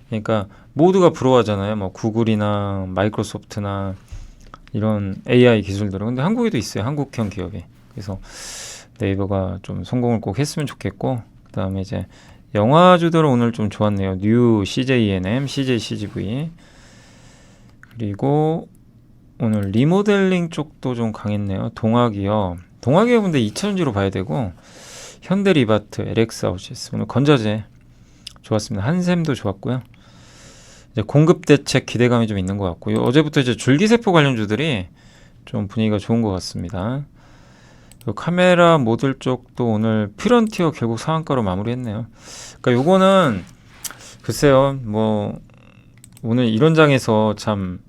그러니까 모두가 부러워하잖아요. 뭐 구글이나 마이크로소프트나 이런 AI 기술들은 근데 한국에도 있어요. 한국형 기업이. 그래서 네이버가 좀 성공을 꼭 했으면 좋겠고 그다음에 이제 영화주들은 오늘 좀 좋았네요. 뉴 CJENM, CJCGV 그리고 오늘 리모델링 쪽도 좀 강했네요. 동아기업 근데 2차전지로 봐야 되고 현대리바트, LX아웃시스 오늘 건자재 좋았습니다. 한샘도 좋았고요. 이제 공급 대책 기대감이 좀 있는 것 같고요. 어제부터 이제 줄기세포 관련주들이 좀 분위기가 좋은 것 같습니다. 카메라 모듈 쪽도 오늘 퓨런티어 결국 상한가로 마무리했네요. 그러니까 요거는 글쎄요, 뭐 오늘 이런 장에서 참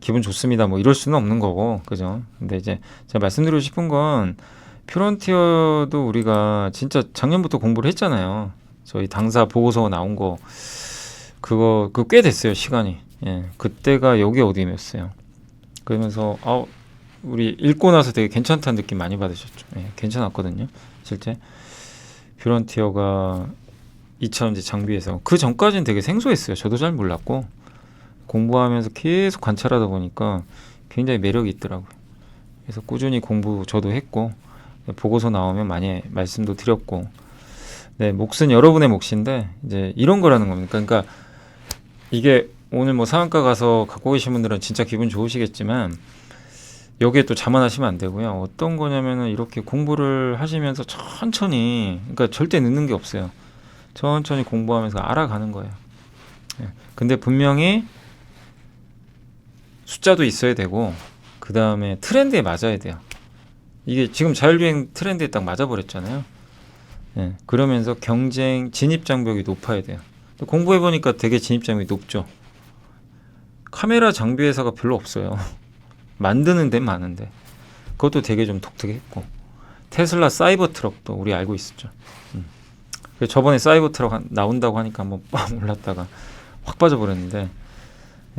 기분 좋습니다. 뭐 이럴 수는 없는 거고, 그죠? 근데 이제 제가 말씀드리고 싶은 건 퓨런티어도 우리가 진짜 작년부터 공부를 했잖아요. 저희 당사 보고서 나온 거 그거 꽤 됐어요 시간이. 예, 그때가 여기 어디였어요. 그러면서 우리 읽고 나서 되게 괜찮다는 느낌 많이 받으셨죠. 예, 괜찮았거든요. 실제 퓨런티어가 2차전지 장비에서 그 전까지는 되게 생소했어요. 저도 잘 몰랐고 공부하면서 계속 관찰하다 보니까 굉장히 매력이 있더라고요. 그래서 꾸준히 공부 저도 했고 보고서 나오면 많이 말씀도 드렸고 네, 몫은 여러분의 몫인데 이제 이런 거라는 겁니다. 그러니까 이게 오늘 뭐 상한가 가서 갖고 계신 분들은 진짜 기분 좋으시겠지만 여기에 또 자만하시면 안 되고요. 어떤 거냐면은 이렇게 공부를 하시면서 천천히 그러니까 절대 늦는 게 없어요. 천천히 공부하면서 알아가는 거예요. 네. 근데 분명히 숫자도 있어야 되고 그 다음에 트렌드에 맞아야 돼요. 이게 지금 자율주행 트렌드에 딱 맞아버렸잖아요. 네. 그러면서 경쟁 진입장벽이 높아야 돼요. 공부해보니까 되게 진입장벽이 높죠. 카메라 장비 회사가 별로 없어요. 만드는 데는 많은데 그것도 되게 좀 독특했고 테슬라 사이버 트럭도 우리 알고 있었죠. 그래서 저번에 사이버 트럭 나온다고 하니까 한번 빡 올랐다가 확 빠져버렸는데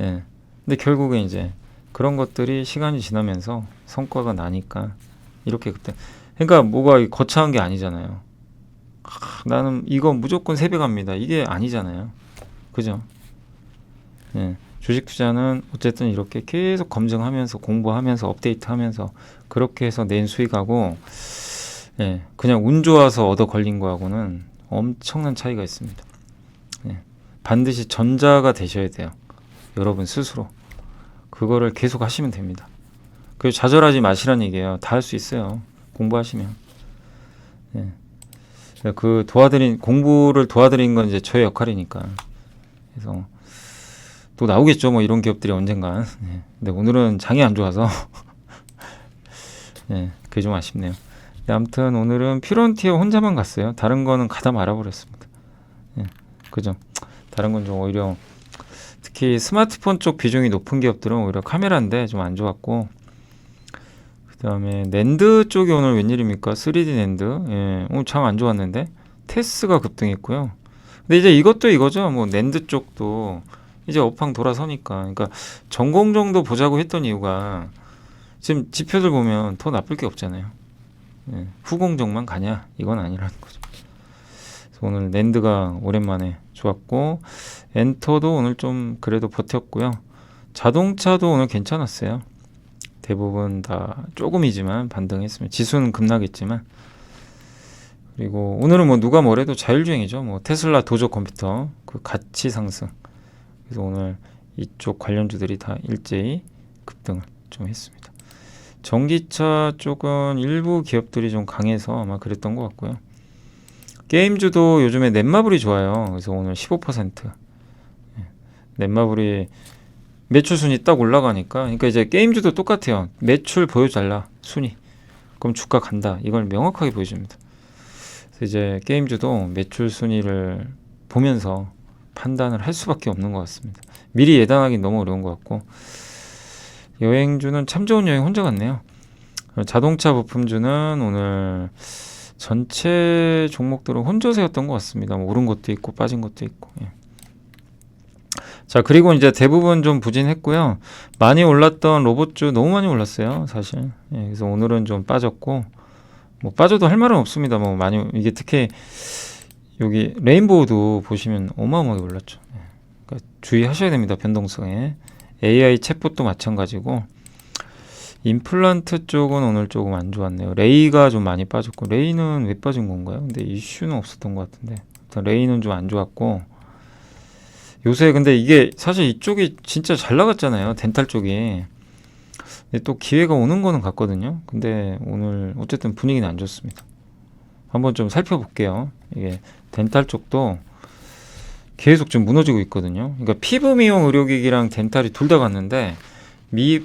예. 근데 결국에 이제 그런 것들이 시간이 지나면서 성과가 나니까 이렇게 그때 그러니까 뭐가 거창한 게 아니잖아요. 나는 이거 무조건 세배 갑니다. 이게 아니잖아요. 그죠? 예. 주식 투자는 어쨌든 이렇게 계속 검증하면서 공부하면서 업데이트하면서 그렇게 해서 낸 수익하고 예, 그냥 운 좋아서 얻어 걸린 거하고는 엄청난 차이가 있습니다. 예, 반드시 전자가 되셔야 돼요. 여러분 스스로. 그거를 계속 하시면 됩니다. 그 좌절하지 마시란 얘기예요. 다 할 수 있어요. 공부하시면. 예. 그 공부를 도와드린 건 이제 저의 역할이니까. 그래서 또 나오겠죠. 뭐 이런 기업들이 언젠간. 예. 근데 오늘은 장이 안 좋아서 예, 그게 좀 아쉽네요. 네, 아무튼 오늘은 퓨런티어 혼자만 갔어요. 다른 거는 가다 말아버렸습니다. 예, 그죠? 다른 건 좀 오히려 특히 스마트폰 쪽 비중이 높은 기업들은 오히려 카메라인데 좀 안 좋았고, 그 다음에 낸드 쪽이 오늘 웬일입니까? 3D 낸드. 예, 오늘 장 안 좋았는데 테스가 급등했고요. 근데 이제 이것도 이거죠. 뭐 낸드 쪽도 이제 업황 돌아서니까. 그러니까 전공 정도 보자고 했던 이유가 지금 지표들 보면 더 나쁠 게 없잖아요. 예, 후공정만 가냐? 이건 아니라는 거죠. 그래서 오늘 낸드가 오랜만에 좋았고, 엔터도 오늘 좀 그래도 버텼고요. 자동차도 오늘 괜찮았어요. 대부분 다 조금이지만 반등했으면 지수는 급락했지만. 그리고 오늘은 뭐 누가 뭐래도 자율주행이죠. 뭐 테슬라, 도조 컴퓨터 그 가치 상승. 그래서 오늘 이쪽 관련주들이 다 일제히 급등을 좀 했습니다. 전기차 쪽은 일부 기업들이 좀 강해서 아마 그랬던 것 같고요. 게임주도 요즘에 넷마블이 좋아요. 그래서 오늘 15%. 넷마블이 매출 순위 딱 올라가니까, 그러니까 이제 게임주도 똑같아요. 매출 보여달라 순위. 그럼 주가 간다. 이걸 명확하게 보여줍니다. 그래서 이제 게임주도 매출 순위를 보면서 판단을 할 수밖에 없는 것 같습니다. 미리 예단하기 너무 어려운 것 같고, 여행주는 참 좋은 여행 혼자 갔네요. 자동차 부품주는 오늘 전체 종목들은 혼조세였던 것 같습니다. 뭐 오른 것도 있고 빠진 것도 있고. 예. 자, 그리고 이제 대부분 좀 부진했고요. 많이 올랐던 로봇주 너무 많이 올랐어요, 사실. 예, 그래서 오늘은 좀 빠졌고, 뭐 빠져도 할 말은 없습니다. 뭐 많이 이게 특히 여기 레인보우도 보시면 어마어마하게 올랐죠. 예. 그러니까 주의하셔야 됩니다. 변동성에. AI 챗봇도 마찬가지고, 임플란트 쪽은 오늘 조금 안 좋았네요. 레이가 좀 많이 빠졌고, 레이는 왜 빠진 건가요? 근데 이슈는 없었던 것 같은데, 일단 레이는 좀 안 좋았고, 요새 근데 이게 사실 이쪽이 진짜 잘 나갔잖아요. 덴탈 쪽이. 근데 또 기회가 오는 거는 같거든요. 근데 오늘 어쨌든 분위기는 안 좋습니다. 한번 좀 살펴볼게요. 이게 덴탈 쪽도 계속 좀 무너지고 있거든요. 그러니까 피부 미용 의료기기랑 덴탈이 둘 다 갔는데,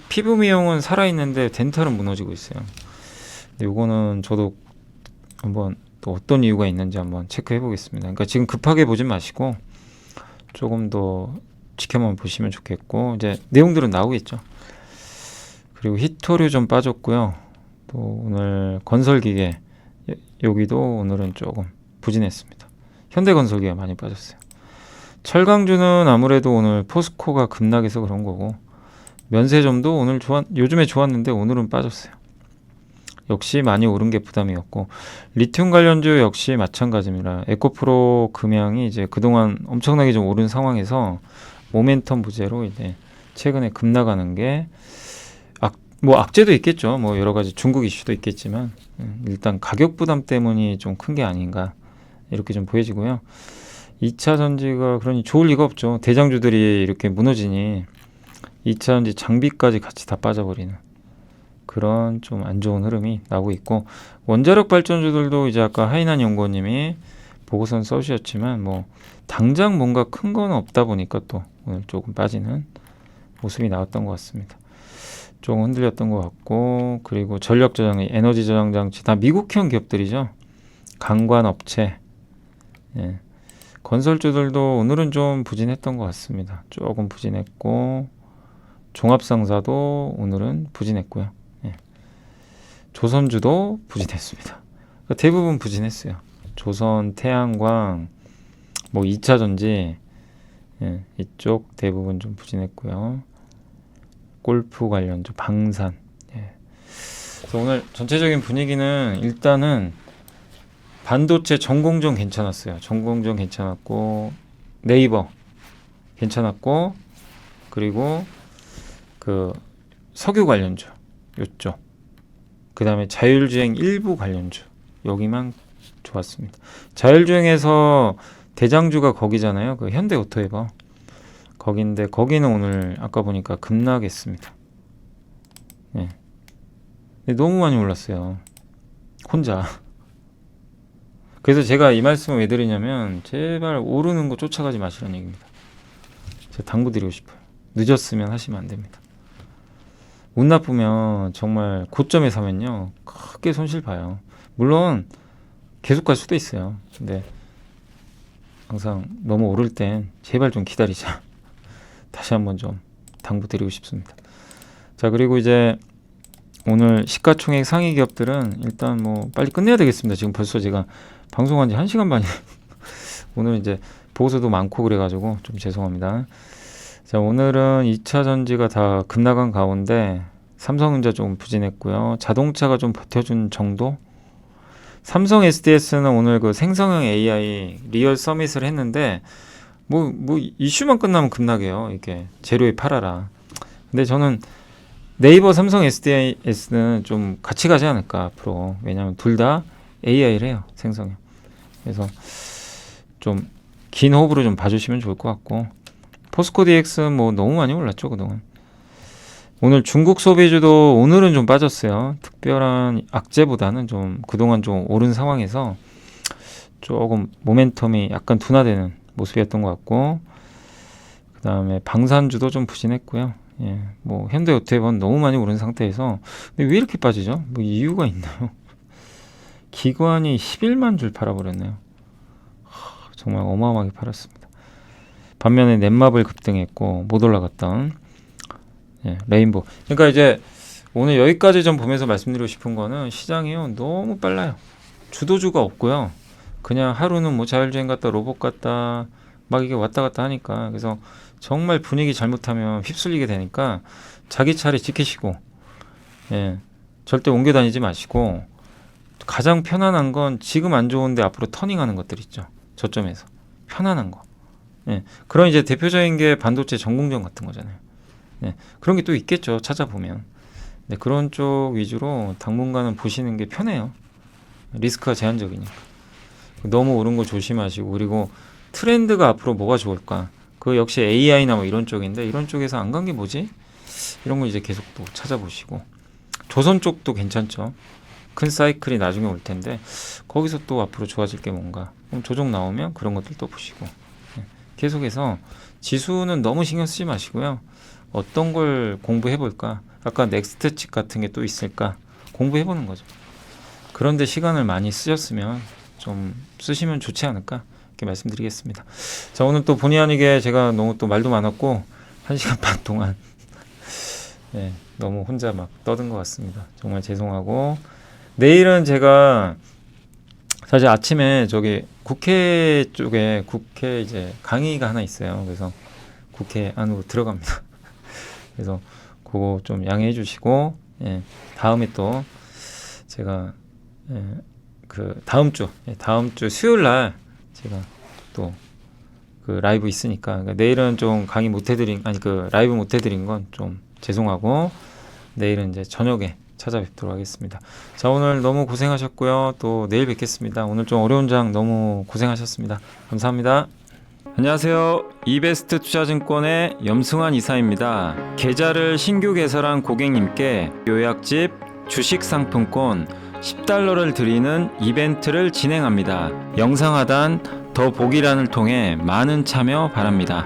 피부 미용은 살아있는데 덴탈은 무너지고 있어요. 근데 요거는 저도 한번 또 어떤 이유가 있는지 한번 체크해 보겠습니다. 그러니까 지금 급하게 보진 마시고 조금 더 지켜만 보시면 좋겠고, 이제 내용들은 나오겠죠. 그리고 히토류 좀 빠졌고요. 또 오늘 건설기계 여기도 오늘은 조금 부진했습니다. 현대건설기가 많이 빠졌어요. 철강주는 아무래도 오늘 포스코가 급락해서 그런 거고, 면세점도 오늘 요즘에 좋았는데 오늘은 빠졌어요. 역시 많이 오른 게 부담이었고, 리튬 관련주 역시 마찬가지입니다. 에코프로 금양이 이제 그동안 엄청나게 좀 오른 상황에서 모멘텀 부재로 이제 최근에 급락하는 게 뭐 악재도 있겠죠. 뭐 여러 가지 중국 이슈도 있겠지만, 일단 가격 부담 때문이 좀 큰 게 아닌가 이렇게 좀 보여지고요. 2차 전지가 그러니 좋을 리가 없죠. 대장주들이 이렇게 무너지니 2차 전지 장비까지 같이 다 빠져버리는 그런 좀 안 좋은 흐름이 나오고 있고, 원자력 발전주들도 이제 아까 하이난 연구원님이 보고서는 써주셨지만 뭐 당장 뭔가 큰 건 없다 보니까 또 오늘 조금 빠지는 모습이 나왔던 것 같습니다. 좀 흔들렸던 것 같고, 그리고 전력 저장, 에너지 저장 장치 다 미국형 기업들이죠. 강관 업체, 예. 건설주들도 오늘은 좀 부진했던 것 같습니다. 조금 부진했고, 종합상사도 오늘은 부진했고요. 예. 조선주도 부진했습니다. 그러니까 대부분 부진했어요. 조선, 태양광, 뭐 2차 전지, 예. 이쪽 대부분 좀 부진했고요. 골프 관련주, 방산. 예. 그래서 오늘 전체적인 분위기는 일단은 반도체 전공정 괜찮았어요. 전공정 괜찮았고, 네이버 괜찮았고, 그리고 그 석유 관련주 요쪽, 그 다음에 자율주행 일부 관련주 여기만 좋았습니다. 자율주행에서 대장주가 거기잖아요. 그 현대오토에버 거긴데 거기는 오늘 아까 보니까 급락했습니다. 네. 근데 너무 많이 올랐어요. 혼자. 그래서 제가 이 말씀을 왜 드리냐면 제발 오르는 거 쫓아가지 마시라는 얘기입니다. 제가 당부드리고 싶어요. 늦었으면 하시면 안 됩니다. 운 나쁘면 정말 고점에 사면요 크게 손실 봐요. 물론 계속 갈 수도 있어요. 근데 항상 너무 오를 땐 제발 좀 기다리자. 다시 한번 좀 당부드리고 싶습니다. 자, 그리고 이제 오늘 시가총액 상위 기업들은 일단 뭐 빨리 끝내야 되겠습니다. 지금 벌써 제가 방송한 지 1시간 반이 오늘 이제 보고서도 많고 그래가지고 좀 죄송합니다. 자, 오늘은 2차 전지가 다 급락한 가운데 삼성전자 좀 부진했고요. 자동차가 좀 버텨준 정도. 삼성 SDS는 오늘 그 생성형 AI 리얼 서밋을 했는데 뭐 이슈만 끝나면 급락해요. 이렇게 재료에 팔아라. 근데 저는 네이버 삼성 SDS는 좀 같이 가지 않을까 앞으로. 왜냐하면 둘 다 AI를 해요. 생성형. 그래서 좀 긴 호흡으로 좀 봐주시면 좋을 것 같고, 포스코 DX 뭐 너무 많이 올랐죠 그동안. 오늘 중국 소비주도 오늘은 좀 빠졌어요. 특별한 악재보다는 좀 그동안 좀 오른 상황에서 조금 모멘텀이 약간 둔화되는 모습이었던 것 같고, 그 다음에 방산주도 좀 부진했고요. 예, 뭐 현대오토에버는 너무 많이 오른 상태에서 근데 왜 이렇게 빠지죠? 뭐 이유가 있나요? 기관이 11만 줄 팔아버렸네요. 정말 어마어마하게 팔았습니다. 반면에 넷마블 급등했고 못 올라갔던 레인보우. 그러니까 이제 오늘 여기까지 좀 보면서 말씀드리고 싶은 거는 시장이요 너무 빨라요. 주도주가 없고요. 그냥 하루는 뭐 자율주행 갔다 로봇 갔다 막 이게 왔다 갔다 하니까, 그래서 정말 분위기 잘못하면 휩쓸리게 되니까 자기 차례 지키시고, 절대 옮겨 다니지 마시고, 가장 편안한 건 지금 안 좋은데 앞으로 터닝하는 것들 있죠. 저점에서 편안한 거. 그런 이제 대표적인 게 반도체 전공정 같은 거잖아요. 그런 게 또 있겠죠. 찾아보면. 그런 쪽 위주로 당분간은 보시는 게 편해요. 리스크가 제한적이니까. 너무 오른 거 조심하시고, 그리고 트렌드가 앞으로 뭐가 좋을까? 그 역시 AI나 뭐 이런 쪽인데, 이런 쪽에서 안 간 게 뭐지? 이런 거 이제 계속 또 찾아보시고, 조선 쪽도 괜찮죠. 큰 사이클이 나중에 올 텐데 거기서 또 앞으로 좋아질 게 뭔가, 그럼 조정 나오면 그런 것들 또 보시고, 계속해서 지수는 너무 신경 쓰지 마시고요. 어떤 걸 공부해 볼까? 아까 넥스트 칩 같은 게 또 있을까? 공부해 보는 거죠. 그런데 시간을 많이 쓰셨으면 좀 쓰시면 좋지 않을까? 이렇게 말씀드리겠습니다. 자, 오늘 또 본의 아니게 제가 너무 또 말도 많았고 1시간 반 동안 너무 혼자 막 떠든 것 같습니다. 정말 죄송하고, 내일은 제가 사실 아침에 저기 국회 쪽에 국회 이제 강의가 하나 있어요. 그래서 국회 안으로 들어갑니다. 그래서 그거 좀 양해해 주시고, 다음에 또 제가 그 다음 주 수요일 날 제가 또 그 라이브 있으니까, 그러니까 내일은 좀 강의 못 해드린, 그 라이브 못 해드린 건 좀 죄송하고, 내일은 이제 저녁에 찾아뵙도록 하겠습니다. 자, 오늘 너무 고생하셨고요. 또 내일 뵙겠습니다. 오늘 좀 어려운 장 너무 고생하셨습니다. 감사합니다. 안녕하세요. 이베스트 투자증권의 염승환 이사입니다. 계좌를 신규 개설한 고객님께 요약집 주식 상품권 10달러를 드리는 이벤트를 진행합니다. 영상 하단 더 보기란을 통해 많은 참여 바랍니다.